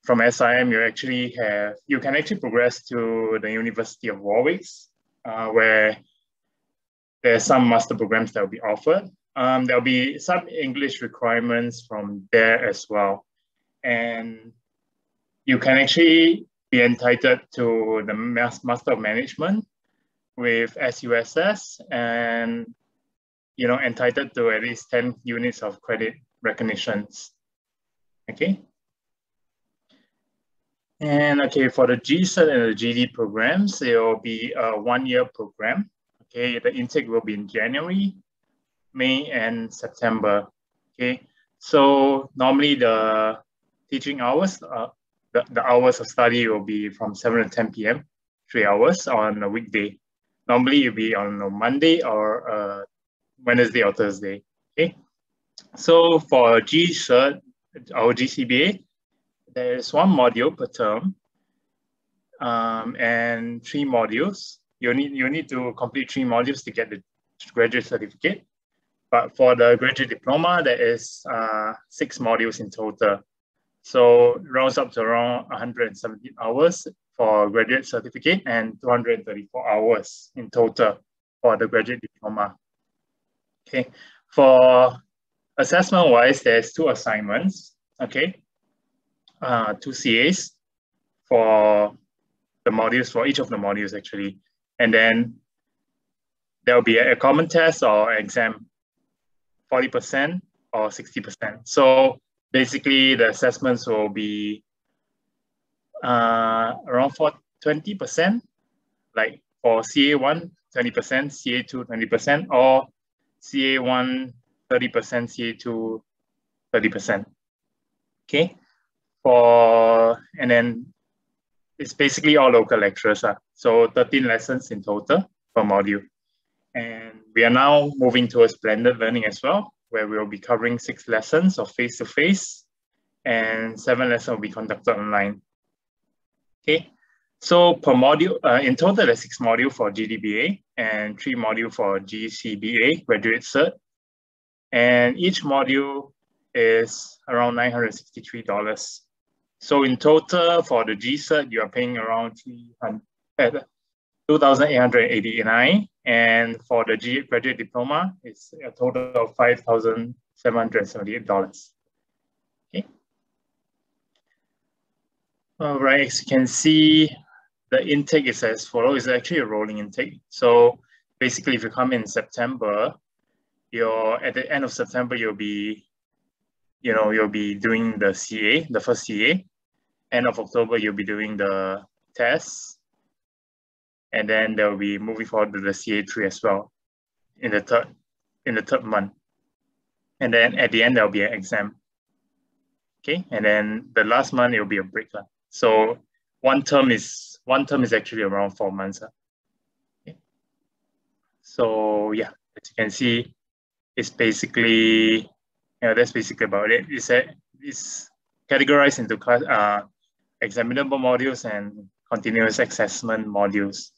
from SIM, you can actually progress to the University of Warwick's, where there's some master programs that will be offered. There'll be some English requirements from there as well. And you can actually be entitled to the Master of Management with SUSS and, you know, entitled to at least 10 units of credit recognitions. Okay. And okay, for the GCERT and the GD programs, it will be a 1-year program. Okay, the intake will be in January, May, and September. Okay, so normally the teaching hours, the hours of study will be from 7 to 10 p.m., 3 hours on a weekday. Normally it'll be on a Monday or Wednesday or Thursday. Okay, so for GCERT or GCBA, there is 1 module per term and 3 modules. You need to complete 3 modules to get the graduate certificate. But for the graduate diploma, there is 6 modules in total. So rounds up to around 117 hours for graduate certificate and 234 hours in total for the graduate diploma. Okay, for assessment-wise, there's 2 assignments. Okay, 2 CAs for the modules, for each of the modules actually. And then there'll be a common test or exam, 40% or 60%. So basically the assessments will be around 20%, like for CA1, 20%, CA2, 20%, or CA1, 30%, CA2, 30%. Okay, and then it's basically all local lecturers. So 13 lessons in total per module. And we are now moving towards blended learning as well, where we'll be covering 6 lessons of face-to-face and 7 lessons will be conducted online. Okay, so per module, in total there's 6 modules for GDBA and 3 modules for GCBA, graduate cert. And each module is around $963. So in total for the GCERT, you are paying around $2,889, and for the graduate diploma, it's a total of $5,778. Okay. All right, as you can see, the intake is as follows. It's actually a rolling intake. So basically, if you come in September, at the end of September, you'll be doing the CA, the first CA. End of October, you'll be doing the tests. And then they'll be moving forward to the CA3 as well in the third month. And then at the end, there'll be an exam. Okay, and then the last month, it'll be a break. So one term is actually around 4 months. Okay. So yeah, as you can see, it's basically, that's basically about it. It's categorized into examinable modules and continuous assessment modules,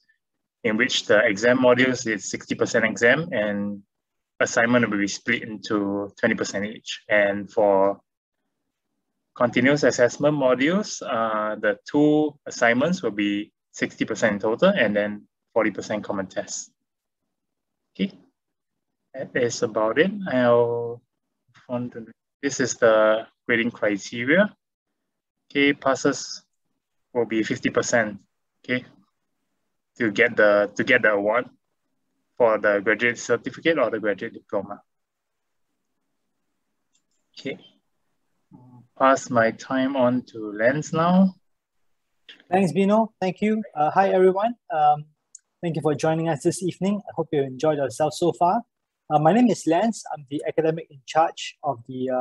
in which the exam modules is 60% exam and assignment will be split into 20% each. And for continuous assessment modules, the 2 assignments will be 60% in total and then 40% common test. Okay, that is about it. I'll move on to this is the grading criteria. Okay, passes will be 50%. Okay, to get the award for the graduate certificate or the graduate diploma. Okay, pass my time on to Lance now. Thanks, Bino. Thank you. Hi, everyone. Thank you for joining us this evening. I hope you enjoyed yourself so far. My name is Lance. I'm the academic in charge of the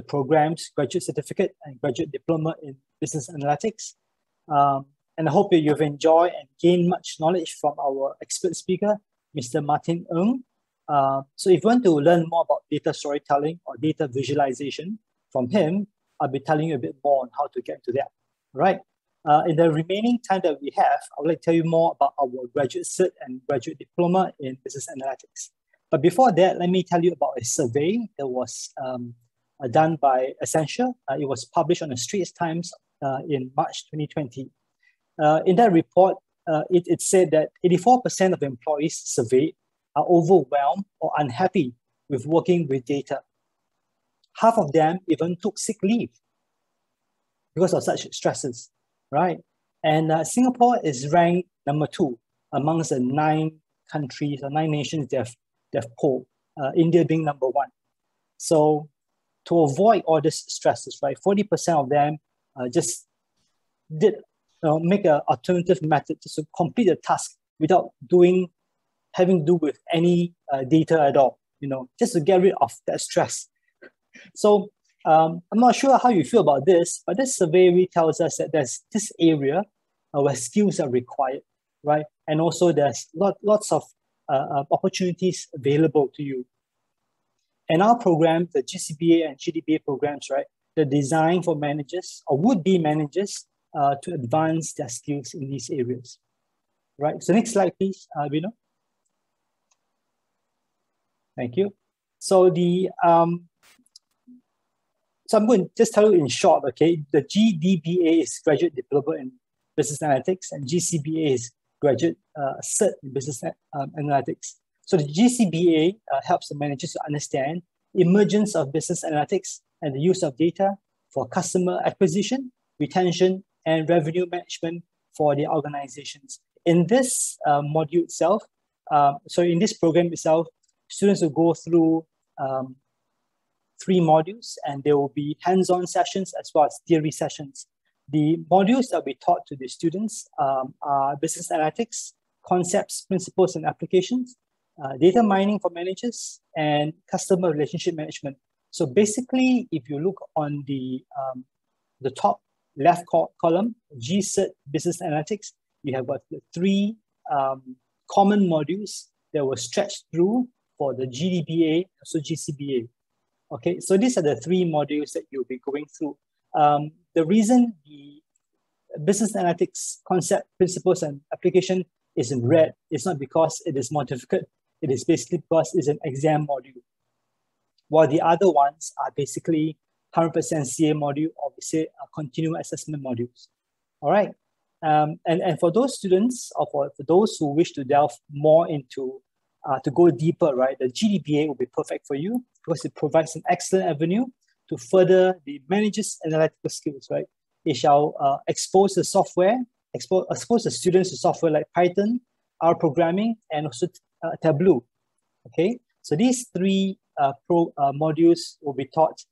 programs, Graduate Certificate and Graduate Diploma in Business Analytics. And I hope that you've enjoyed and gained much knowledge from our expert speaker, Mr. Martin Ng. So if you want to learn more about data storytelling or data visualization from him, I'll be telling you a bit more on how to get to that, right? In the remaining time that we have, I would like to tell you more about our graduate cert and graduate diploma in business analytics. But before that, let me tell you about a survey that was done by Accenture. It was published on the Straits Times in March 2020. In that report, it said that 84% of employees surveyed are overwhelmed or unhappy with working with data. Half of them even took sick leave because of such stresses, right? And Singapore is ranked number 2 amongst the 9 countries or 9 nations they've polled, India being number 1. So to avoid all these stresses, right, 40% of them just did make an alternative method to complete the task without having to do with any data at all, just to get rid of that stress. So I'm not sure how you feel about this, but this survey really tells us that there's this area where skills are required, right? And also there's lots of opportunities available to you. And our program, the GCBA and GDBA programs, right, they're designed for managers or would-be managers to advance their skills in these areas, right? So next slide, please, Vino. Thank you. So so I'm going to just tell you in short, okay? The GDBA is Graduate Diploma in Business Analytics, and GCBA is Graduate Cert in Business Analytics. So the GCBA helps the managers to understand emergence of business analytics and the use of data for customer acquisition, retention, and revenue management for the organizations. In this module itself, so in this program itself, students will go through 3 modules, and there will be hands-on sessions as well as theory sessions. The modules that we taught to the students are business analytics, concepts, principles, and applications, data mining for managers, and customer relationship management. So basically, if you look on the top left column, GCert Business Analytics, you have got the 3 common modules that were stretched through for the GDBA, so GCBA. Okay, so these are the 3 modules that you'll be going through. The reason the business analytics concept, principles, and application is in red is not because it is more difficult. It is basically because it's an exam module, while the other ones are basically 100% CA module, or we say continual assessment modules. All right, and for those students, or for those who wish to delve more into to go deeper, right, the GDBA will be perfect for you because it provides an excellent avenue to further the manager's analytical skills, right? It shall expose the software, expose the students to software like Python, R programming, and also Tableau. Okay, so these 3 modules will be taught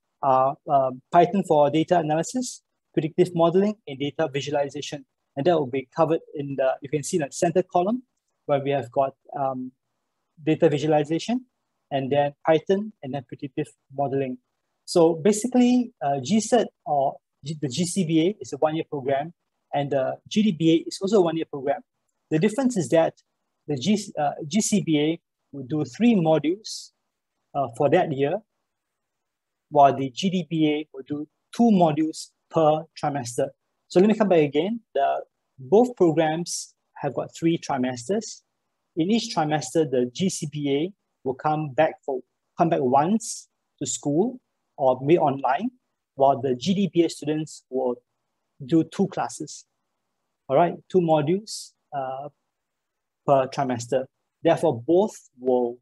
Python for data analysis, predictive modeling, and data visualization. And that will be covered in you can see the center column where we have got data visualization, and then Python, and then predictive modeling. So basically, GCert or the GCBA is a 1-year program, and the GDBA is also a 1-year program. The difference is that the GCBA will do 3 modules for that year, while the GDBA will do 2 modules per trimester. So let me come back again. Both programs have got 3 trimesters. In each trimester, the GCBA will come back once to school or be online, while the GDBA students will do 2 classes. All right, 2 modules per trimester. Therefore, both will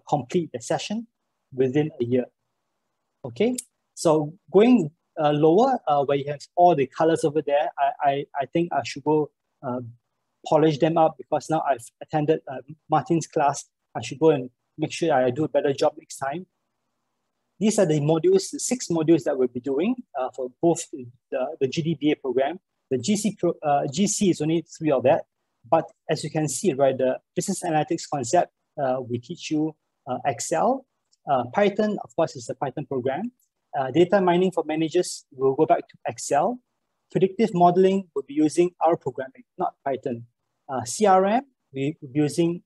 complete the session within a year. Okay, so going lower, where you have all the colors over there, I think I should go polish them up, because now I've attended Martin's class. I should go and make sure I do a better job next time. These are the modules, the 6 modules that we'll be doing for both the GDBA program. The GC is only 3 of that, But as you can see, right, the business analytics concept, we teach you Excel. Python, of course, is a Python program. Data mining for managers will go back to Excel. Predictive modeling will be using R programming, not Python. CRM, we'll be using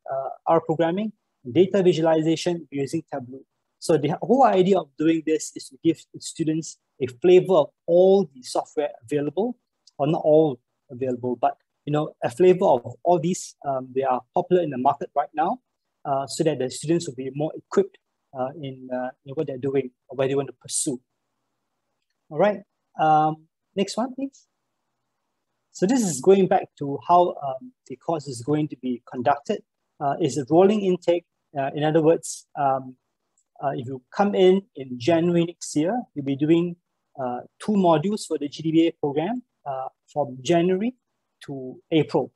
R programming. Data visualization, we'll be using Tableau. So the whole idea of doing this is to give students a flavor of all the software available, or not all available, but a flavor of all these. They are popular in the market right now, so that the students will be more equipped in what they're doing or where they want to pursue. All right, next one, please. So this is going back to how the course is going to be conducted. It's a rolling intake. In other words, if you come in January next year, you'll be doing 2 modules for the GDBA program from January to April.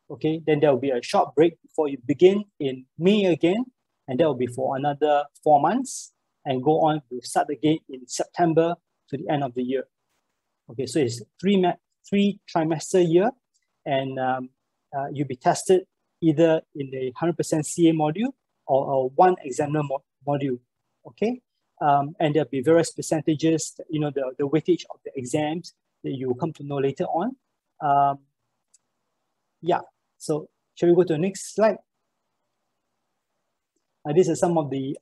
Okay, then there will be a short break before you begin in May again, and that will be for another 4 months, and go on to start again in September to the end of the year. Okay, so it's 3 trimester year, and you'll be tested either in the 100% CA module or a 1 examiner module. Okay, and there'll be various percentages, the weightage of the exams that you will come to know later on. Yeah, so shall we go to the next slide? These are some of the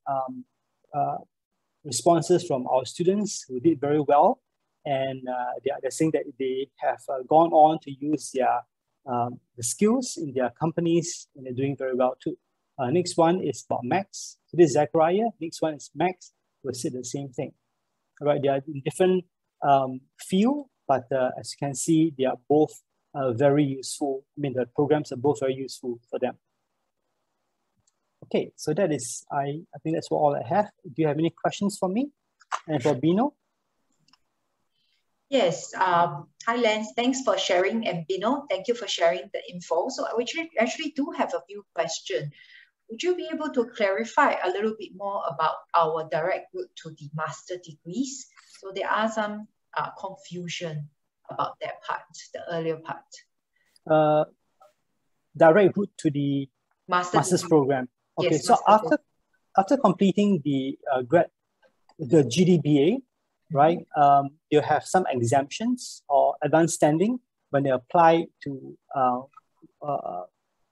responses from our students who did very well, and they're saying that they have gone on to use their the skills in their companies, and they're doing very well too. Next one is about Max. So this is Zachariah. Next one is Max. We'll say the same thing. All right, they are in different field, but as you can see, they are both very useful. I mean, the programs are both very useful for them. Okay, so that is, I think that's all I have. Do you have any questions for me? And for Bino? Yes, hi Lance, thanks for sharing, and Bino, thank you for sharing the info. So I actually do have a few questions. Would you be able to clarify a little bit more about our direct route to the master degrees? So there are some confusion about that part, the earlier part. Direct route to the master's program. Okay, yes, so after completing the GDBA, right, you have some exemptions or advanced standing when they apply to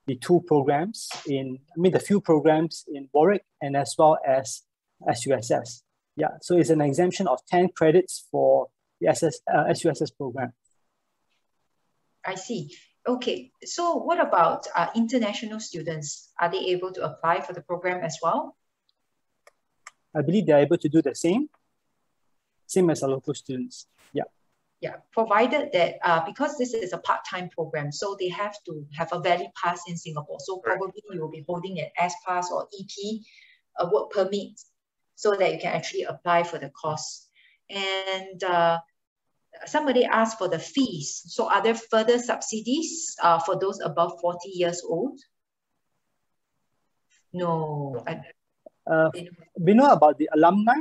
the 2 programs the few programs in Warwick, and as well as SUSS. Yeah, so it's an exemption of 10 credits for the SUSS program. I see. Okay, so what about international students? Are they able to apply for the program as well? I believe they're able to do the same as our local students. Yeah. Yeah, provided that because this is a part-time program, so they have to have a valid pass in Singapore. So probably you will be holding an S-Pass or EP, a work permit, so that you can actually apply for the course. And somebody asked for the fees. So are there further subsidies for those above 40 years old? No. We know about the alumni,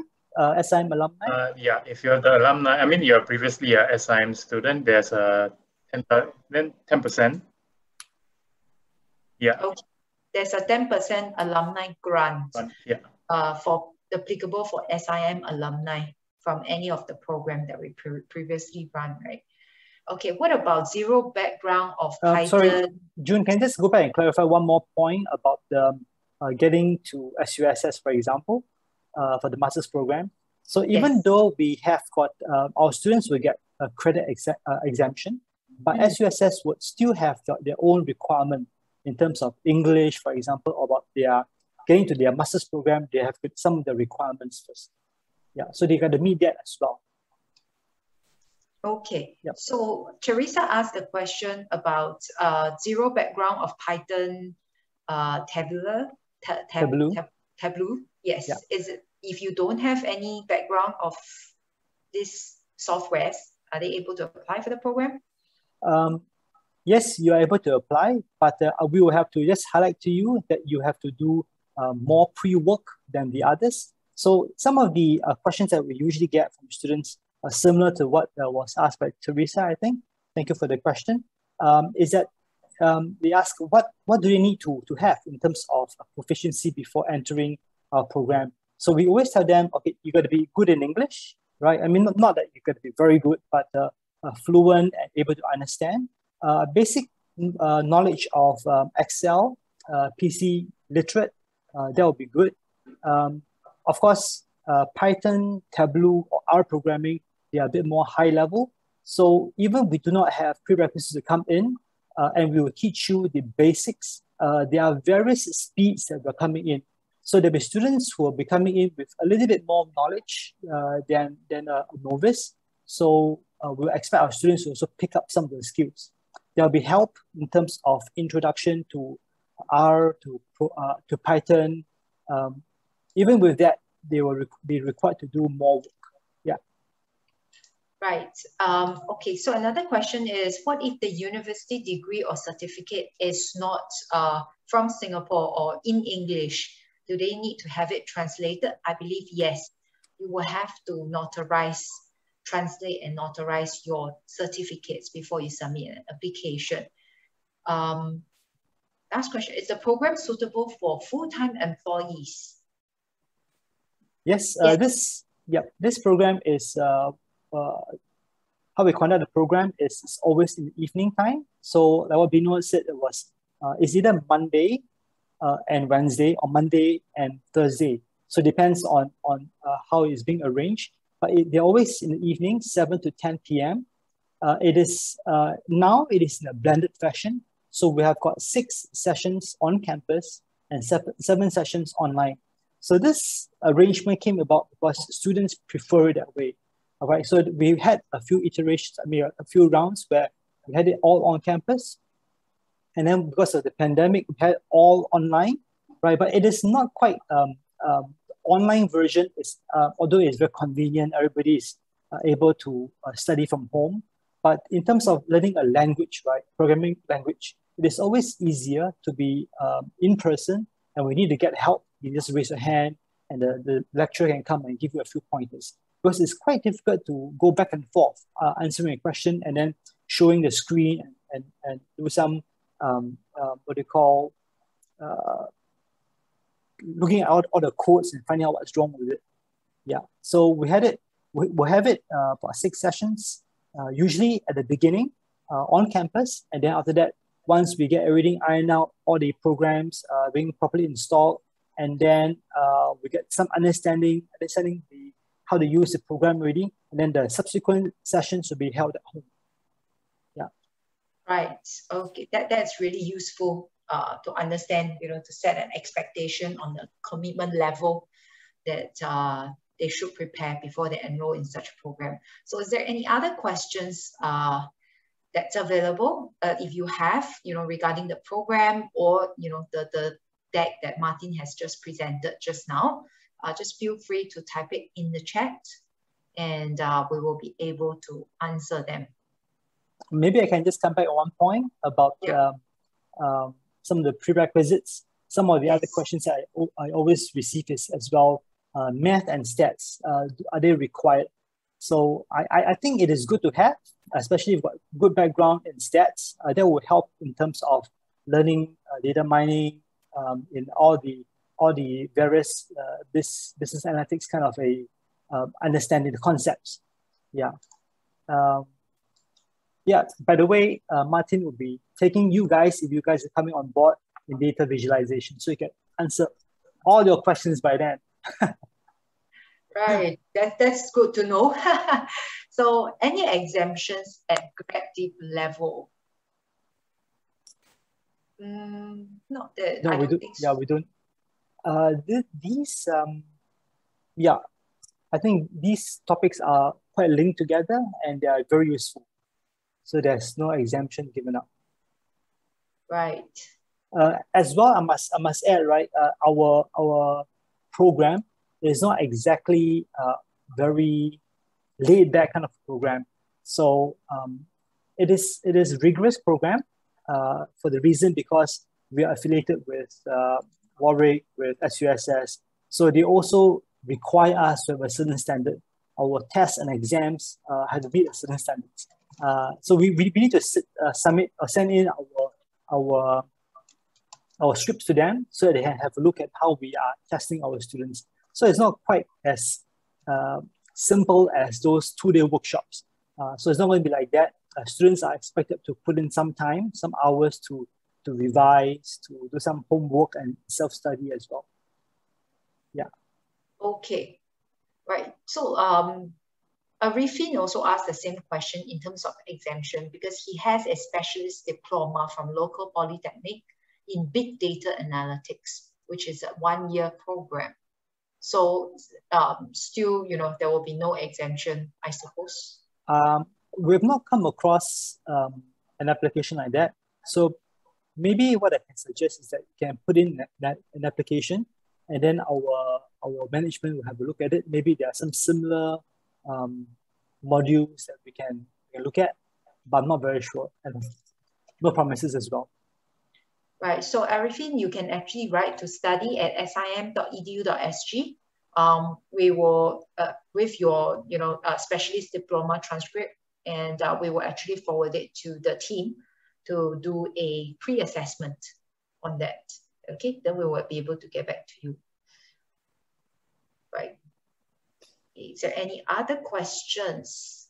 SIM alumni? Yeah, if you're the alumni, I mean, you're previously a SIM student, there's a 10%. Yeah. Okay. There's a 10% alumni grant for applicable for SIM alumni from any of the program that we previously run, right? Okay, what about zero background of Python? Sorry, June, can you just go back and clarify one more point about the getting to SUSS, for example, for the master's program? So even though we have got, our students will get a credit exemption, but SUSS would still have their own requirement in terms of English, for example, or about their getting to their master's program, they have some of the requirements first. Yeah, so they got to meet that as well. Okay, so Teresa asked a question about zero background of Python Tableau. Yes, is it if you don't have any background of this software, are they able to apply for the program? Yes, you are able to apply, but we will have to just highlight to you that you have to do more pre-work than the others. So some of the questions that we usually get from students are similar to what was asked by Teresa, I think. Thank you for the question. Is that they ask what do they need to have in terms of proficiency before entering our program. So we always tell them, okay, you got to be good in English, right? I mean, not that you got to be very good, but fluent and able to understand. Basic knowledge of Excel, PC literate, that would be good. Of course, Python, Tableau, or R programming, they are a bit more high level. So even we do not have prerequisites to come in, and we will teach you the basics. There are various speeds that we're coming in. So there'll be students who will be coming in with a little bit more knowledge than a novice. So we'll expect our students to also pick up some of the skills. There'll be help in terms of introduction to R, to Python. Even with that, they will be required to do more work. Yeah. Right. Okay, so another question is, what if the university degree or certificate is not from Singapore or in English? Do they need to have it translated? I believe yes. You will have to translate and notarize your certificates before you submit an application. Last question, is the program suitable for full-time employees? Yes, Yes. This program is how we conduct the program is always in the evening time. So like what Bino said, it's either Monday and Wednesday, or Monday and Thursday. So it depends on how it's being arranged. But they're always in the evening, 7 to 10 p.m. It is now it is in a blended fashion. So we have got 6 sessions on campus and 7 sessions online. So this arrangement came about because students prefer it that way. All right. So we had a few iterations, a few rounds where we had it all on campus. And then because of the pandemic, we had all online, right? But it is not quite, the online version is, although it's very convenient, everybody is able to study from home. But in terms of learning a language, right, programming language, it is always easier to be in person, and we need to get help. You just raise your hand and the lecturer can come and give you a few pointers. Because it's quite difficult to go back and forth, answering a question and then showing the screen and do some what they call looking at all the codes and finding out what's wrong with it. Yeah, so we'll have it for 6 sessions, usually at the beginning on campus, and then after that, once we get everything ironed out, all the programs being properly installed, and then we get some understanding how to use the program already, and then the subsequent sessions will be held at home. Yeah. Right. Okay. That's really useful to understand, to set an expectation on the commitment level that they should prepare before they enroll in such a program. So is there any other questions that's available if you have, regarding the program or, the deck that Martin has just presented just now? Just feel free to type it in the chat and we will be able to answer them. Maybe I can just come back on one point about some of the prerequisites. Some of the other questions that I always receive is as well, math and stats, are they required? So I think it is good to have, especially if you've got good background in stats. That will help in terms of learning data mining in all the various business analytics kind of a understanding the concepts. Yeah. Yeah, by the way, Martin will be taking you guys, if you guys are coming on board, in data visualization, so you can answer all your questions by then. Right, that's good to know. So any exemptions at grad deep level? Not that. No, we do. Yeah, we don't. Yeah, I think these topics are quite linked together and they are very useful. So there's no exemption given up. Right. As well, I must add, right, our program is not exactly very laid back kind of program. So it is rigorous program for the reason because we are affiliated with Warwick, with SUSS. So they also require us to have a certain standard. Our tests and exams have to meet a certain standards. So we need to submit or send in our scripts to them so they can have a look at how we are testing our students. So it's not quite as simple as those 2-day workshops. So it's not going to be like that. Students are expected to put in some time, some hours to revise, to do some homework and self-study as well. Yeah. Okay, right. So Arifin also asked the same question in terms of exemption because he has a specialist diploma from local polytechnic in big data analytics, which is a 1-year program. So still, you know, there will be no exemption, I suppose. We've not come across an application like that. So maybe what I can suggest is that you can put in an application, and then our management will have a look at it. Maybe there are some similar modules that we can look at, but I'm not very sure. And no promises as well. Right. So Arifin, you can actually write to study@sim.edu.sg. We will, with your, specialist diploma transcript, and we will actually forward it to the team to do a pre-assessment on that. Okay, then we will be able to get back to you. Right. Is there any other questions?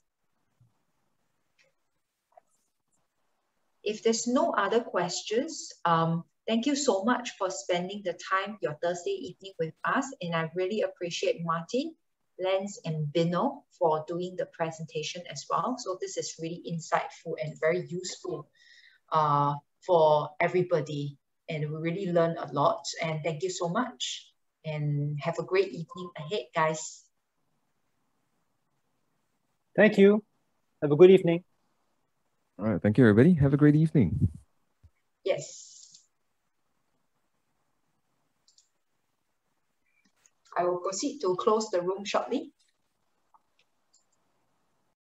If there's no other questions, thank you so much for spending the time, your Thursday evening with us. And I really appreciate Martin, Lance, and Bino for doing the presentation as well. So this is really insightful and very useful for everybody. And we really learned a lot. And thank you so much. And have a great evening ahead, guys. Thank you. Have a good evening. All right. Thank you, everybody. Have a great evening. Yes. I will proceed to close the room shortly.